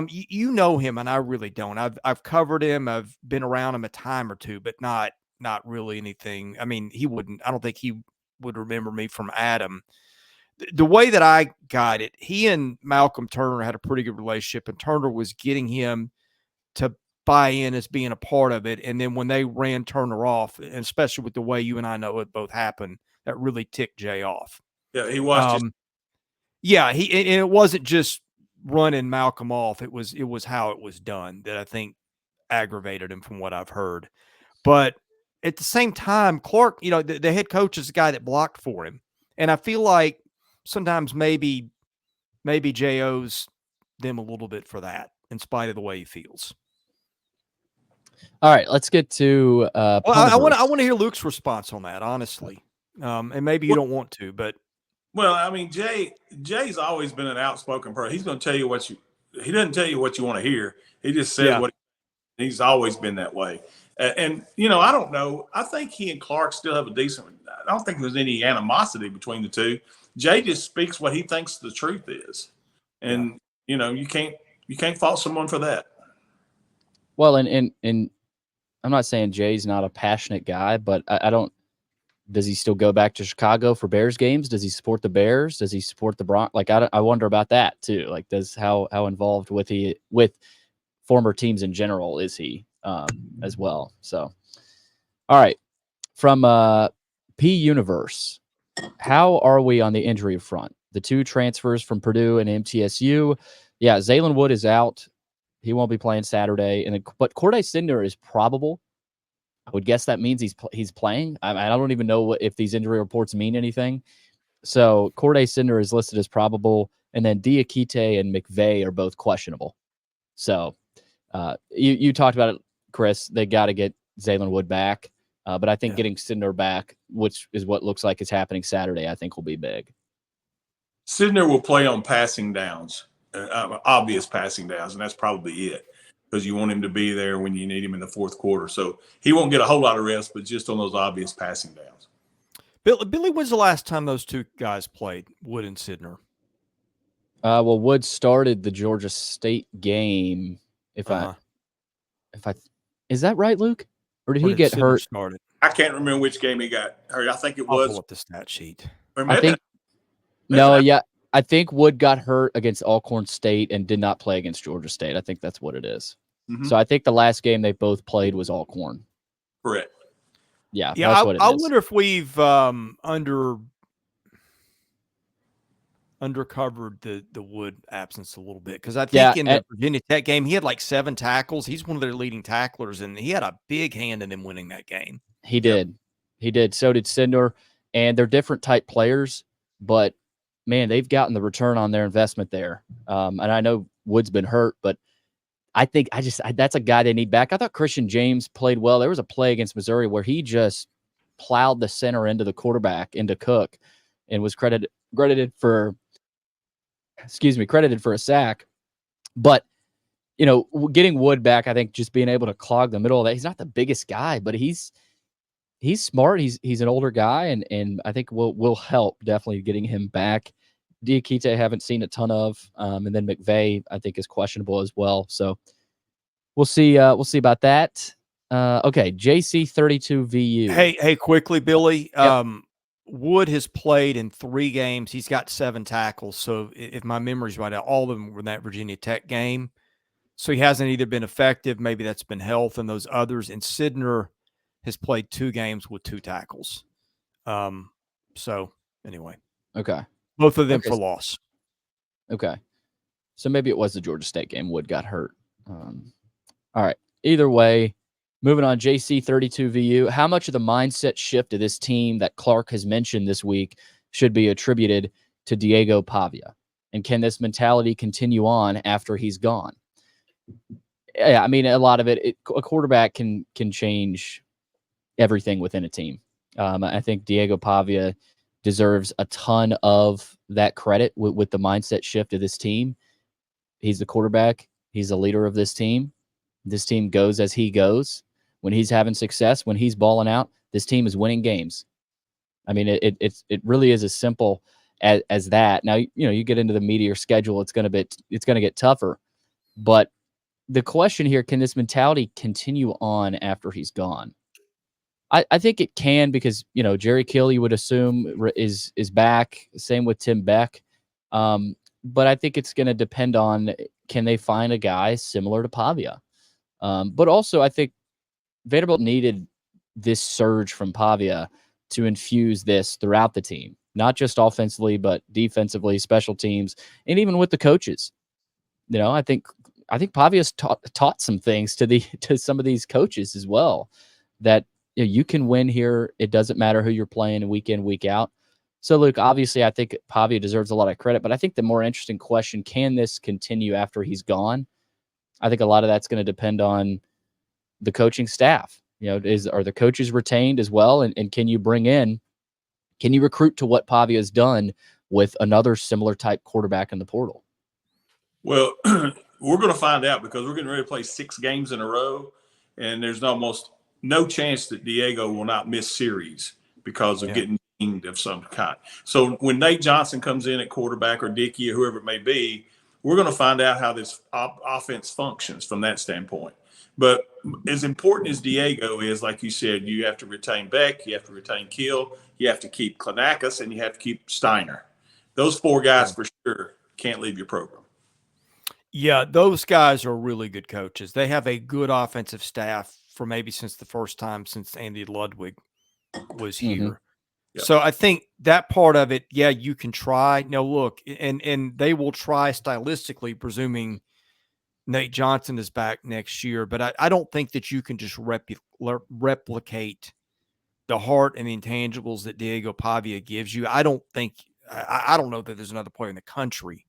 you know him, and I really don't. I've covered him. I've been around him a time or two, but not really anything. I mean, I don't think he would remember me from Adam. The way that I got it, he and Malcolm Turner had a pretty good relationship, and Turner was getting him to buy in as being a part of it. And then when they ran Turner off, and especially with the way you and I know it both happened, that really ticked Jay off. Yeah, he watched and it wasn't just running Malcolm off. It was how it was done that I think aggravated him from what I've heard. But at the same time, Clark, the head coach is the guy that blocked for him. And I feel like sometimes maybe Jay owes them a little bit for that in spite of the way he feels. All right, let's get to I want to hear Luke's response on that, honestly. And maybe you don't want to, but well, I mean, Jay's always been an outspoken person. He's going to tell you he doesn't tell you what you want to hear. He just said what he's always been that way. And I don't know. I think he and Clark still have a decent, I don't think there's any animosity between the two. Jay just speaks what he thinks the truth is. And, you can't fault someone for that. Well, and I'm not saying Jay's not a passionate guy, but I don't. Does he still go back to Chicago for Bears games? Does he support the Bears? Does he support the Broncos? Like, I wonder about that too. Like, how involved with former teams in general is he as well? So, All right. From P Universe, how are we on the injury front? The 2 transfers from Purdue and MTSU. Yeah, Zaylen Wood is out. He won't be playing Saturday. But Corday Sindner is probable. I would guess that means he's playing. I don't even know if these injury reports mean anything. So Corday Sindner is listed as probable, and then Diakite and McVeigh are both questionable. So you talked about it, Chris. They got to get Zaylen Wood back. But I think getting Sindner back, which is what looks like is happening Saturday, I think will be big. Sindner will play on passing downs, obvious passing downs, and that's probably it, because you want him to be there when you need him in the fourth quarter. So he won't get a whole lot of rest, but just on those obvious passing downs. Billy, when's the last time those 2 guys played, Wood and Sindner? Well, Wood started the Georgia State game. Is that right, Luke? Or did he get Sindner hurt? Started? I can't remember which game he got hurt. I think it I'll was. pull up the stat sheet. I think Wood got hurt against Alcorn State and did not play against Georgia State. I think that's what it is. Mm-hmm. So I think the last game they both played was Alcorn. Correct. Yeah, that's what it is. I wonder if we've undercovered the Wood absence a little bit, because I think in the Virginia Tech game he had like 7 tackles. He's one of their leading tacklers, and he had a big hand in them winning that game. He did. So did Sindner, and they're different type players, but man, they've gotten the return on their investment there. And I know Wood's been hurt, but I think that's a guy they need back. I thought Christian James played well. There was a play against Missouri where he just plowed the center into the quarterback, into Cook, and was credited for a sack. But, getting Wood back, I think just being able to clog the middle of that, he's not the biggest guy, but he's smart. He's an older guy, and I think will help definitely getting him back. Diakite haven't seen a ton of, and then McVeigh I think is questionable as well. So we'll see. We'll see about that. Okay, JC32VU. Hey, quickly, Billy. Yep. Wood has played in 3 games. He's got 7 tackles. So if my memory's right, all of them were in that Virginia Tech game. So he hasn't either been effective, maybe that's been health, and those others. And Sindner has played 2 games with 2 tackles. So anyway. Okay. Both of them for loss. Okay. So maybe it was the Georgia State game. Wood got hurt. All right. Either way, moving on, JC32VU. How much of the mindset shift of this team that Clark has mentioned this week should be attributed to Diego Pavia? And can this mentality continue on after he's gone? Yeah, I mean, a lot of it a quarterback can change everything within a team. I think Diego Pavia deserves a ton of that credit with the mindset shift of this team. He's the quarterback. He's the leader of this team. This team goes as he goes. When he's having success, when he's balling out, this team is winning games. I mean, it really is as simple as that. Now, you get into the meteor schedule, it's going to get tougher. But the question here, can this mentality continue on after he's gone? I think it can, because, Jerry Kill, you would assume, is back. Same with Tim Beck. But I think it's going to depend on, can they find a guy similar to Pavia? But also, I think Vanderbilt needed this surge from Pavia to infuse this throughout the team, not just offensively, but defensively, special teams, and even with the coaches. I think Pavia's taught some things to some of these coaches as well, that you can win here. It doesn't matter who you're playing week in, week out. So, Luke, obviously, I think Pavia deserves a lot of credit, but I think the more interesting question, can this continue after he's gone? I think a lot of that's going to depend on the coaching staff. Are the coaches retained as well? And can you recruit to what Pavia has done with another similar type quarterback in the portal? Well, we're going to find out, because we're getting ready to play 6 games in a row, and there's almost no chance that Diego will not miss series because of getting dinged of some kind. So when Nate Johnson comes in at quarterback, or Dickey, or whoever it may be, we're going to find out how this offense functions from that standpoint. But as important as Diego is, like you said, you have to retain Beck, you have to retain Kill, you have to keep Klanakis, and you have to keep Steiner. Those 4 guys for sure can't leave your program. Yeah, those guys are really good coaches. They have a good offensive staff for maybe since the first time since Andy Ludwig was Mhm. here. Yep. So I think that part of it, yeah, you can try. Now look, and they will try stylistically, presuming Nate Johnson is back next year. But I don't think that you can just replicate the heart and the intangibles that Diego Pavia gives you. I don't know that there's another player in the country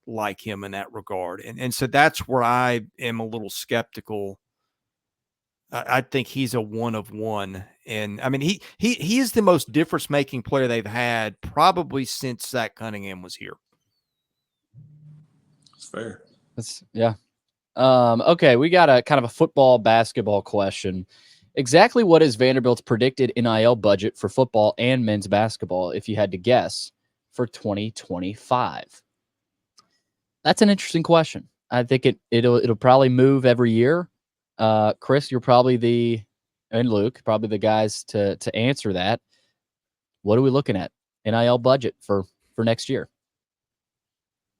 like him in that regard. And so that's where I am a little skeptical. I think he's a one of one. And I mean, he is the most difference making player they've had probably since Zach Cunningham was here. It's fair. Yeah. Okay, we got a kind of a football basketball question. Exactly what is Vanderbilt's predicted NIL budget for football and men's basketball, if you had to guess, for 2025? That's an interesting question. I think it'll probably move every year. Chris, you're probably and Luke, probably the guys to answer that. What are we looking at? NIL budget for next year?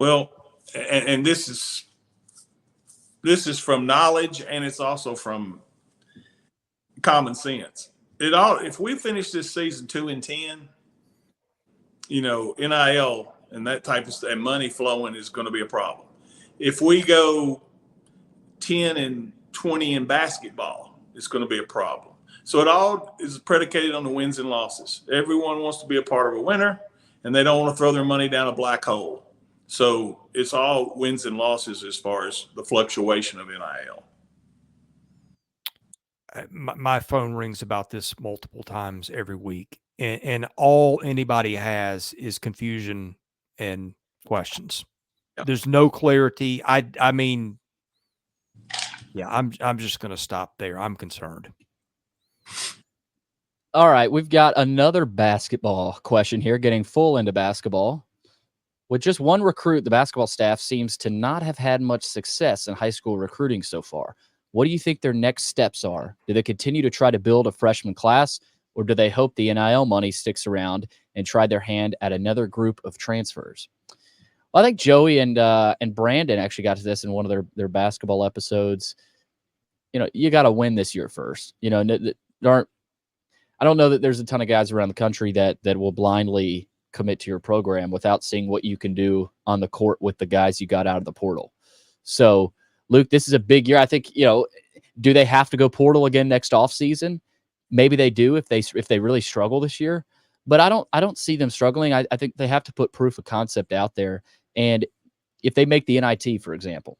Well, and this is from knowledge, and it's also from common sense. If we finish this season 2-10, NIL and that type of stuff and money flowing is going to be a problem. If we go 10-20 in basketball, it's going to be a problem. So it all is predicated on the wins and losses. Everyone wants to be a part of a winner, and they don't want to throw their money down a black hole. So it's all wins and losses as far as the fluctuation of NIL. My phone rings about this multiple times every week, and all anybody has is confusion and questions. Yep. There's no clarity. I mean, yeah, I'm just going to stop there. I'm concerned. All right, we've got another basketball question here, getting full into basketball. With just one recruit, the basketball staff seems to not have had much success in high school recruiting so far. What do you think their next steps are? Do they continue to try to build a freshman class, or do they hope the NIL money sticks around and try their hand at another group of transfers? Well, I think Joey and Brandon actually got to this in one of their basketball episodes. You got to win this year first. I don't know that there's a ton of guys around the country that will blindly commit to your program without seeing what you can do on the court with the guys you got out of the portal. So, Luke, this is a big year. I think, do they have to go portal again next offseason? Maybe they do if they really struggle this year. But I don't see them struggling. I think they have to put proof of concept out there. And if they make the NIT, for example,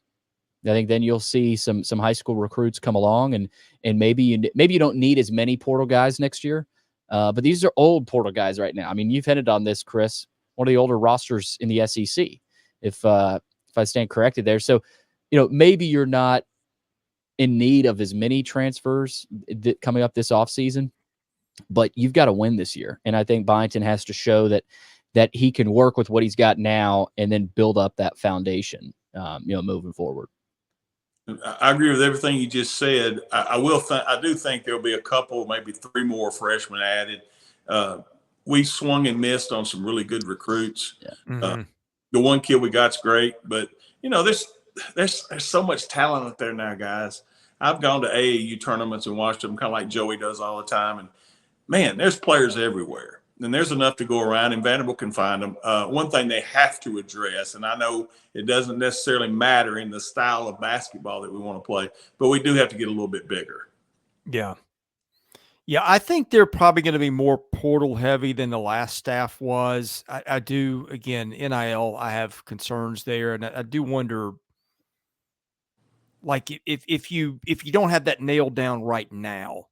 I think then you'll see some high school recruits come along, and maybe you don't need as many portal guys next year. But these are old portal guys right now. I mean, you've hinted on this, Chris, one of the older rosters in the SEC, if I stand corrected there. So, maybe you're not in need of as many transfers coming up this offseason, but you've got to win this year. And I think Byington has to show that he can work with what he's got now and then build up that foundation, moving forward. I agree with everything you just said. I do think there'll be a couple, maybe 3 more freshmen added. We swung and missed on some really good recruits. Yeah. Mm-hmm. The one kid we got's great, but there's so much talent out there now, guys. I've gone to AAU tournaments and watched them, kind of like Joey does all the time, and man, there's players everywhere, and there's enough to go around, and Vanderbilt can find them. One thing they have to address, and I know it doesn't necessarily matter in the style of basketball that we want to play, but we do have to get a little bit bigger. Yeah. Yeah, I think they're probably going to be more portal heavy than the last staff was. I do, again, NIL, I have concerns there, and I do wonder, like, if you don't have that nailed down right now,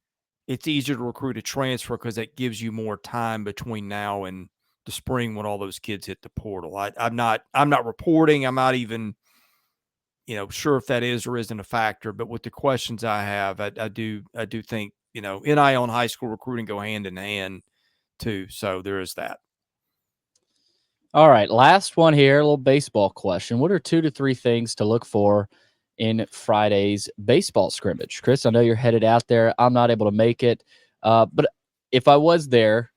it's easier to recruit a transfer because that gives you more time between now and the spring when all those kids hit the portal. I'm not reporting. I'm not even, sure if that is or isn't a factor. But with the questions I have, I do think, NIL and high school recruiting go hand in hand too. So there is that. All right, last one here, a little baseball question. What are 2 to 3 things to look for in Friday's baseball scrimmage? Chris, I know you're headed out there. I'm not able to make it. But if I was there,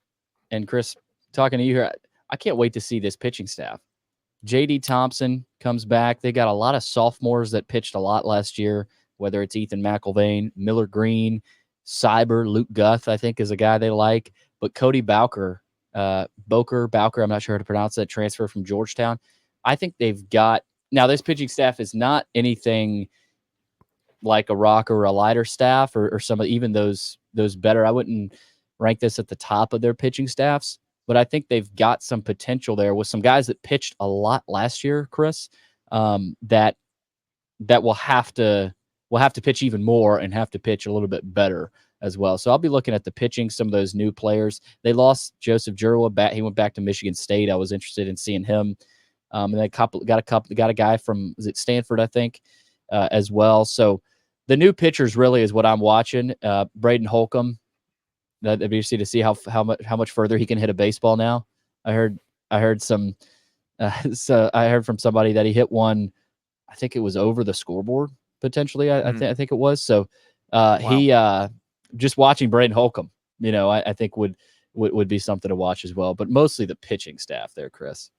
and Chris, talking to you here, I can't wait to see this pitching staff. J.D. Thompson comes back. They got a lot of sophomores that pitched a lot last year. whether it's Ethan McIlvain, Miller Green, Cyber, Luke Guth, I think is a guy they like. But Cody Bowker, Bowker, I'm not sure how to pronounce that, transfer from Georgetown. I think they've got – now this pitching staff is not anything like a Rock or a Leiter staff or some of even those better. I wouldn't rank this at the top of their pitching staffs, but I think they've got some potential there with some guys that pitched a lot last year, Chris, that will have to pitch even more and have to pitch a little bit better as well. So I'll be looking at the pitching, some of those new players. They lost Joseph Jurwa back. He went back to Michigan State. I was interested in seeing him. And they got a guy from, is it Stanford, I think, as well. So the new pitchers really is what I'm watching. Braden Holcomb. That'd be interesting to see how much further he can hit a baseball now. I heard some. So I heard from somebody that he hit one. I think it was over the scoreboard potentially. I think it was. So wow. He just watching Braden Holcomb, I think would be something to watch as well. But mostly the pitching staff there, Chris.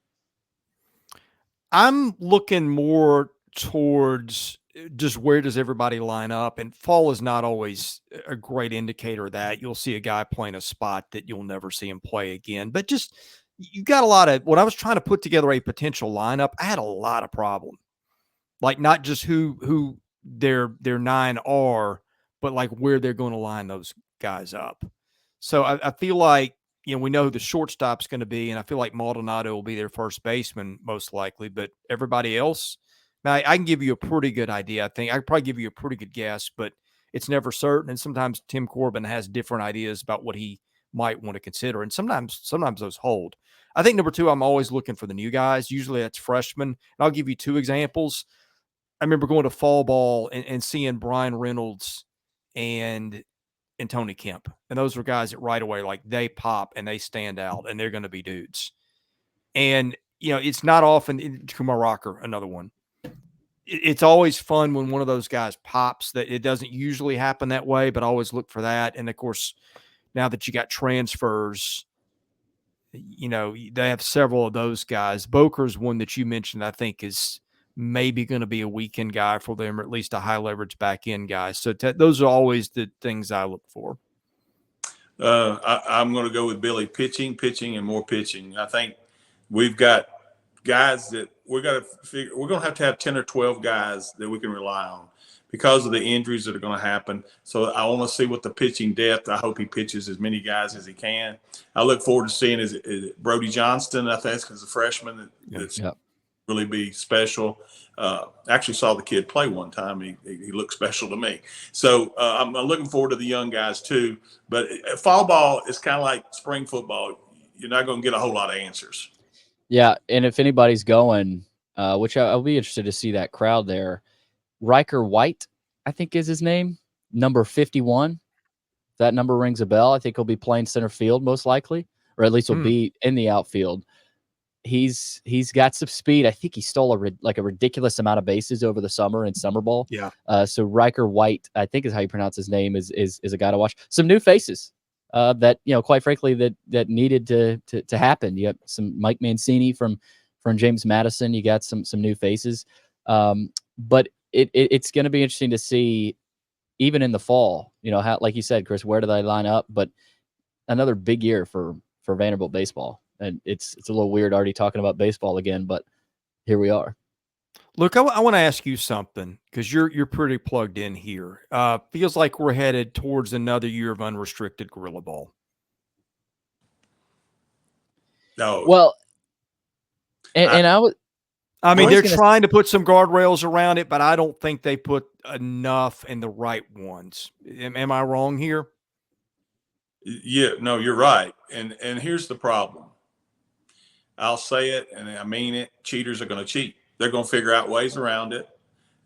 I'm looking more towards just where does everybody line up, and fall is not always a great indicator of that. You'll see a guy playing a spot that you'll never see him play again. But just you got a lot of when I was trying to put together a potential lineup, I had a lot of problem. Like not just who their 9 are, but like where they're going to line those guys up. So I feel like, we know who the shortstop's going to be, and I feel like Maldonado will be their first baseman most likely, but everybody else, now I can give you a pretty good idea. I think I could probably give you a pretty good guess, but it's never certain. And sometimes Tim Corbin has different ideas about what he might want to consider. And sometimes those hold. I think number 2, I'm always looking for the new guys. Usually that's freshmen. And I'll give you 2 examples. I remember going to fall ball and seeing Brian Reynolds and Tony Kemp. And those were guys that right away, like they pop and they stand out and they're going to be dudes. And, it's not often Kumar Rocker, another one. It's always fun when one of those guys pops. That it doesn't usually happen that way, but I always look for that. And of course, now that you got transfers, they have several of those guys. Boker's one that you mentioned, I think is maybe going to be a weekend guy for them, or at least a high leverage back end guy. So those are always the things I look for. I'm going to go with Billy, pitching, and more pitching. I think we've got guys that we're going to have 10 or 12 guys that we can rely on because of the injuries that are going to happen. So I want to see what the pitching depth. I hope he pitches as many guys as he can. I look forward to seeing is Brody Johnston. I think is a freshman that's really be special. Actually saw the kid play one time. He looked special to me. So I'm looking forward to the young guys too. But fall ball is kind of like spring football. You're not going to get a whole lot of answers. Yeah, and if anybody's going, which I'll be interested to see that crowd there, Riker White, I think is his name, number 51. If that number rings a bell, I think he'll be playing center field most likely, or at least he'll be in the outfield. He's got some speed. I think he stole a ridiculous amount of bases over the summer in summer ball. Yeah. So Riker White, I think is how you pronounce his name, is a guy to watch. Some new faces that quite frankly that needed to happen. You got some Mike Mancini from James Madison. You got some new faces. But it's going to be interesting to see even in the fall. How, like you said, Chris, where do they line up? But another big year for Vanderbilt baseball. And it's a little weird already talking about baseball again, but here we are. Look, I want to ask you something because you're pretty plugged in here. Feels like we're headed towards another year of unrestricted Gorilla Ball. No. Well, and I mean, they're trying to put some guardrails around it, but I don't think they put enough in the right ones. Am I wrong here? Yeah, no, you're right. And here's the problem. I'll say it, and I mean it. Cheaters are going to cheat. They're going to figure out ways around it.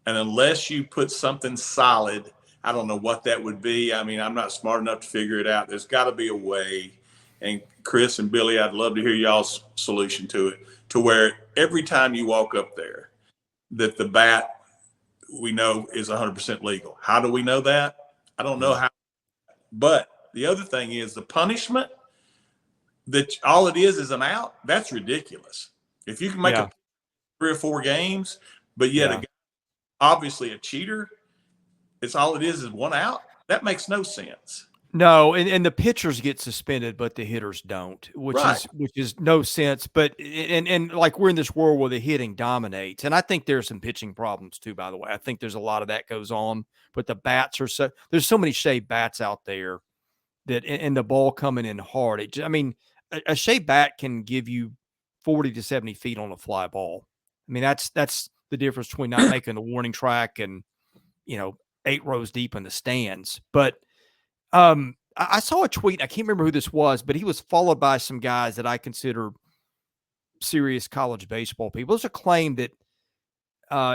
And unless you put something solid, I don't know what that would be. I mean, I'm not smart enough to figure it out. There's got to be a way. And Chris and Billy, I'd love to hear y'all's solution to it, to where every time you walk up there, that the bat we know is 100% legal. How do we know that? I don't know how. But the other thing is the punishment, that all it is an out. That's ridiculous. If you can make a 3 or 4 games, but yet obviously a cheater, it's all it is one out. That makes no sense. No, and the pitchers get suspended, but the hitters don't, Right. which is no sense. But and like we're in this world where the hitting dominates, and I think there's some pitching problems too. By the way, I think there's a lot of that goes on. But the bats are there's so many shade bats out there that and the ball coming in hard. I mean, a shade bat can give you 40 to 70 feet on a fly ball. I mean, that's the difference between not making the warning track and 8 rows deep in the stands, but. I saw a tweet. I can't remember who this was, but he was followed by some guys that I consider serious college baseball people. There's a claim that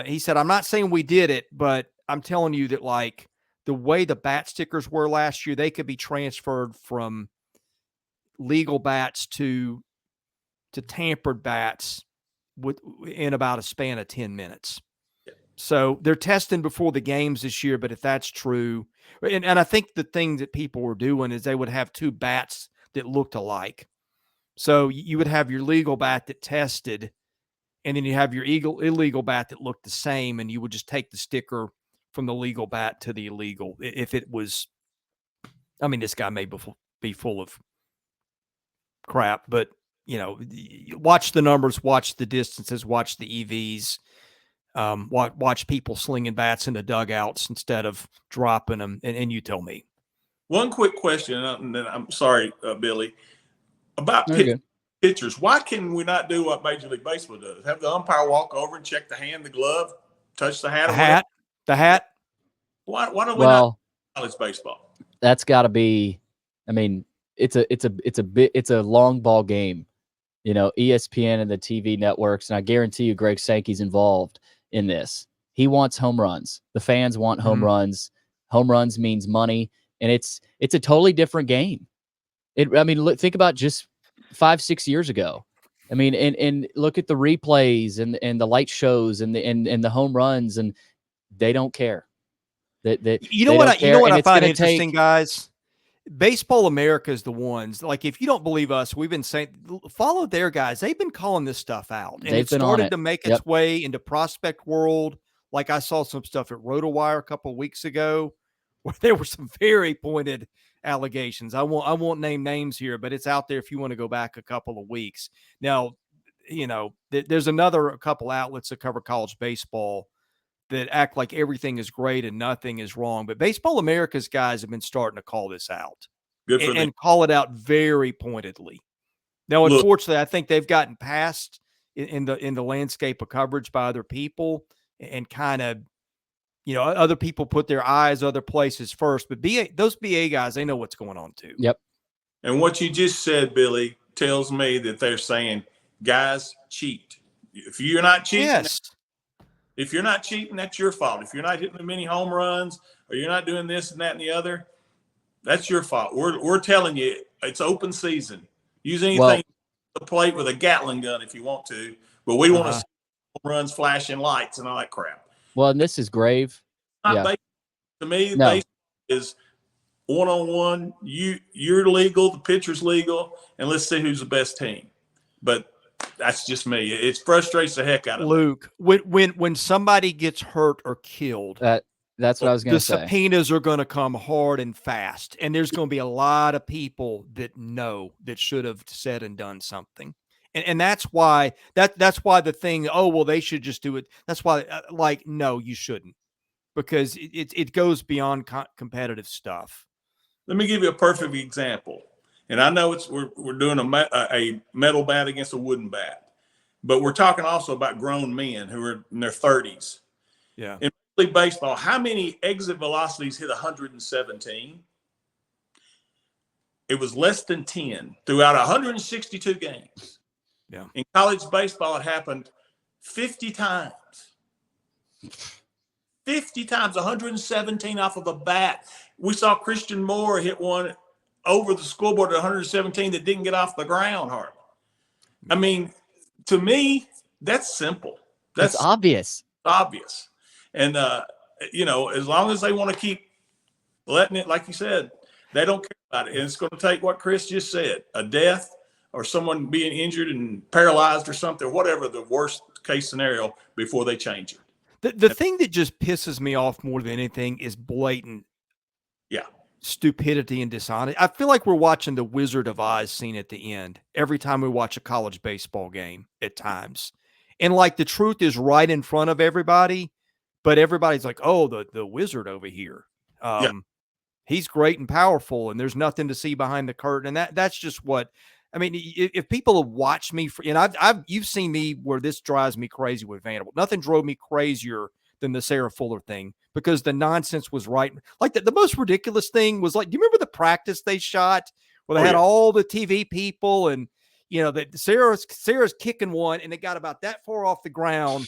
he said, I'm not saying we did it, but I'm telling you that like the way the bat stickers were last year, they could be transferred from legal bats to tampered bats in about a span of 10 minutes. So they're testing before the games this year, but if that's true, and I think the thing that people were doing is they would have 2 bats that looked alike. So you would have your legal bat that tested, and then you have your illegal bat that looked the same, and you would just take the sticker from the legal bat to the illegal. If it was, I mean, this guy may be full of crap, but watch the numbers, watch the distances, watch the EVs. Watch people slinging bats in the dugouts instead of dropping them, and you tell me. One quick question, and then I'm sorry, Billy, about pitchers. Why can we not do what Major League Baseball does? Have the umpire walk over and check the hand, the glove, touch the hat, the hat. Why don't we not college baseball? That's got to be. I mean, it's a long ball game. ESPN and the TV networks, and I guarantee you, Greg Sankey's involved in this. He wants home runs. The fans want home runs. Home runs means money, and it's a totally different game. Think about just 5-6 years ago. I mean, and look at the replays and the light shows and the home runs, and they don't care. That what I find interesting, guys. Baseball America is the ones, like, if you don't believe us, we've been saying, follow their guys. They've been calling this stuff out, and it started to make its way into prospect world. Like I saw some stuff at RotoWire a couple of weeks ago where there were some very pointed allegations. I won't name names here, but it's out there if you want to go back a couple of weeks. Now, there's a couple outlets that cover college baseball that act like everything is great and nothing is wrong. But Baseball America's guys have been starting to call this out and call it out very pointedly. Now, unfortunately, I think they've gotten past in the landscape of coverage by other people and kind of, other people put their eyes other places first. But those BA guys, they know what's going on too. Yep. And what you just said, Billy, tells me that they're saying, guys, cheat. If you're not cheating, if you're not cheating, that's your fault. If you're not hitting many home runs or you're not doing this and that and the other, that's your fault. We're telling you it's open season. Use anything to plate with a Gatling gun if you want to, but we want to see home runs, flashing lights, and all that crap. Well, and this is grave. To me, baseball is one-on-one. You're legal, the pitcher's legal, and let's see who's the best team. But that's just me. It frustrates the heck out of Luke. When somebody gets hurt or killed, that's what I was going to say. The subpoenas are going to come hard and fast, and there's going to be a lot of people that should have said and done something, and that's why that's why the thing. Oh well, they should just do it. That's why, no, you shouldn't, because it goes beyond competitive stuff. Let me give you a perfect example. And I know we're doing a metal bat against a wooden bat, but we're talking also about grown men who are in their 30s. Yeah. In Major League Baseball, how many exit velocities hit 117? It was less than 10 throughout 162 games. Yeah. In college baseball, it happened 50 times. 50 times, 117 off of a bat. We saw Christian Moore hit one over the scoreboard at 117 that didn't get off the ground hardly. I mean, to me, that's simple. That's obvious. Obvious. And, as long as they want to keep letting it, like you said, they don't care about it. And it's going to take what Chris just said, a death or someone being injured and paralyzed or something, whatever the worst case scenario, before they change it. The thing that just pisses me off more than anything is blatant stupidity and dishonesty. I feel like we're watching the Wizard of Oz scene at the end every time we watch a college baseball game at times. And like the truth is right in front of everybody, but everybody's like, oh, the wizard over here. He's great and powerful, and there's nothing to see behind the curtain. And that's just what I mean. If people have watched me and you've seen me where this drives me crazy with Vanderbilt. Nothing drove me crazier than the Sarah Fuller thing, because the nonsense was right. Like the most ridiculous thing was, like, do you remember the practice they shot where they had all the TV people, and that Sarah's kicking one and it got about that far off the ground,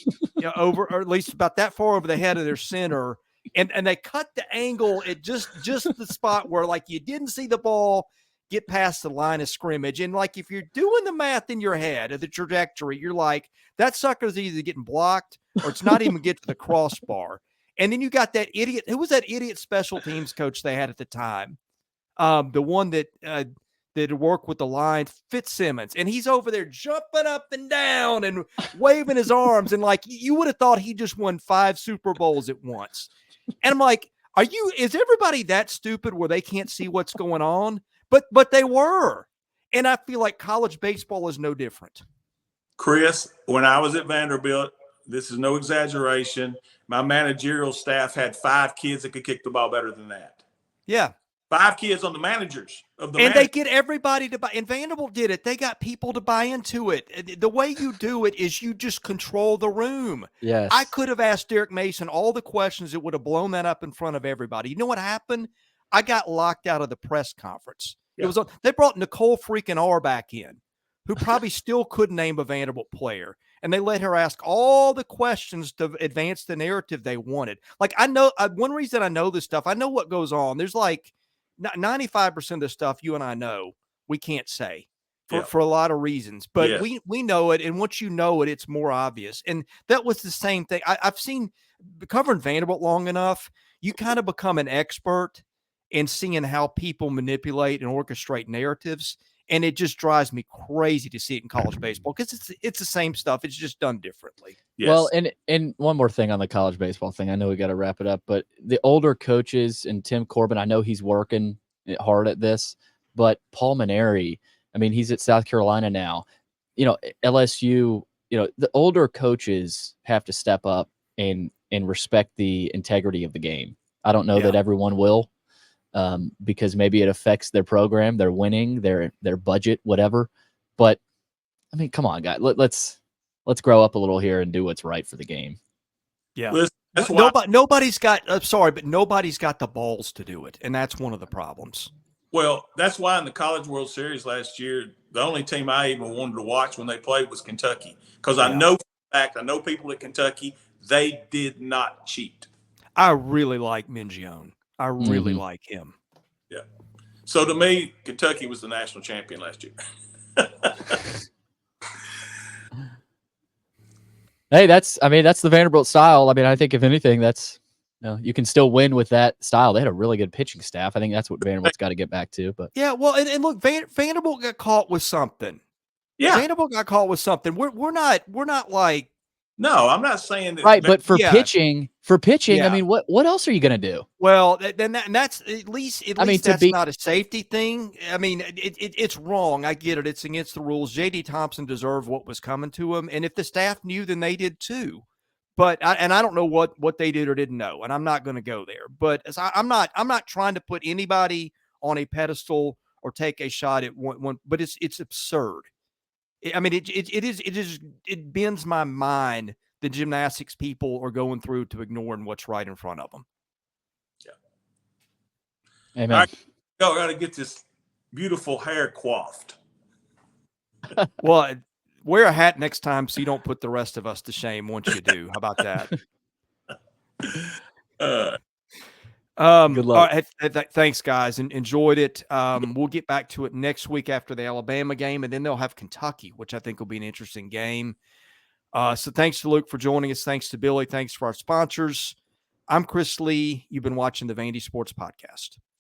over, or at least about that far over the head of their center. And they cut the angle at just the spot where, like, you didn't see the ball get past the line of scrimmage. And like, if you're doing the math in your head of the trajectory, you're like, that sucker's either getting blocked or it's not even get to the crossbar. And then you got that idiot. Who was that idiot special teams coach they had at the time? The one that worked with the line, Fitzsimmons. And he's over there jumping up and down and waving his arms. And like, you would have thought he just won 5 Super Bowls at once. And I'm like, is everybody that stupid where they can't see what's going on? But they were. And I feel like college baseball is no different. Chris, when I was at Vanderbilt, this is no exaggeration, my managerial staff had 5 kids that could kick the ball better than that. Yeah. 5 kids on the managers of the and they get everybody to buy. And Vanderbilt did it. They got people to buy into it. The way you do it is you just control the room. Yes. I could have asked Derek Mason all the questions that would have blown that up in front of everybody. You know what happened? I got locked out of the press conference. Yeah. They brought Nicole freaking R back in, who probably still couldn't name a Vanderbilt player. And they let her ask all the questions to advance the narrative they wanted. Like, I know one reason I know this stuff, I know what goes on. There's like 95% of the stuff you and I know we can't say for a lot of reasons, but we know it. And once you know it, it's more obvious. And that was the same thing. I've seen, covering Vanderbilt long enough, you kind of become an expert in seeing how people manipulate and orchestrate narratives. And it just drives me crazy to see it in college baseball, because it's the same stuff. It's just done differently. Yes. Well, and one more thing on the college baseball thing. I know we got to wrap it up, but the older coaches and Tim Corbin, I know he's working hard at this, but Paul Maneri, I mean, he's at South Carolina now. LSU, the older coaches have to step up and respect the integrity of the game. I don't know that everyone will. Because maybe it affects their program, their winning, their budget, whatever. But I mean, come on, guys, let's grow up a little here and do what's right for the game. Yeah, that's why nobody's got. I'm sorry, but nobody's got the balls to do it, and that's one of the problems. Well, that's why in the College World Series last year, the only team I even wanted to watch when they played was Kentucky, because I know for a fact, I know people at Kentucky, they did not cheat. I really like Mingione. I really like him. Yeah. So to me, Kentucky was the national champion last year. Hey, that's the Vanderbilt style. I mean, I think if anything, that's you can still win with that style. They had a really good pitching staff. I think that's what Vanderbilt's got to get back to. But yeah, well, and look, Vanderbilt got caught with something. Yeah, Vanderbilt got caught with something. We're not like. No, I'm not saying that. Right, but for pitching, I mean, what else are you going to do? Well, that's at least that's not a safety thing. I mean, it's wrong. I get it. It's against the rules. J.D. Thompson deserved what was coming to him, and if the staff knew, then they did too. But I don't know what they did or didn't know, and I'm not going to go there. But I'm not trying to put anybody on a pedestal or take a shot at one. But it's absurd. I mean, it bends my mind the gymnastics people are going through to ignoring what's right in front of them. Yeah. Amen. All right, y'all got to get this beautiful hair coiffed. Well, wear a hat next time so you don't put the rest of us to shame once you do. How about that? Good luck. Thanks, guys, and enjoyed it. We'll get back to it next week after the Alabama game, and then they'll have Kentucky, which I think will be an interesting game. So thanks to Luke for joining us. Thanks to Billy. Thanks for our sponsors. I'm Chris Lee. You've been watching the Vandy Sports Podcast.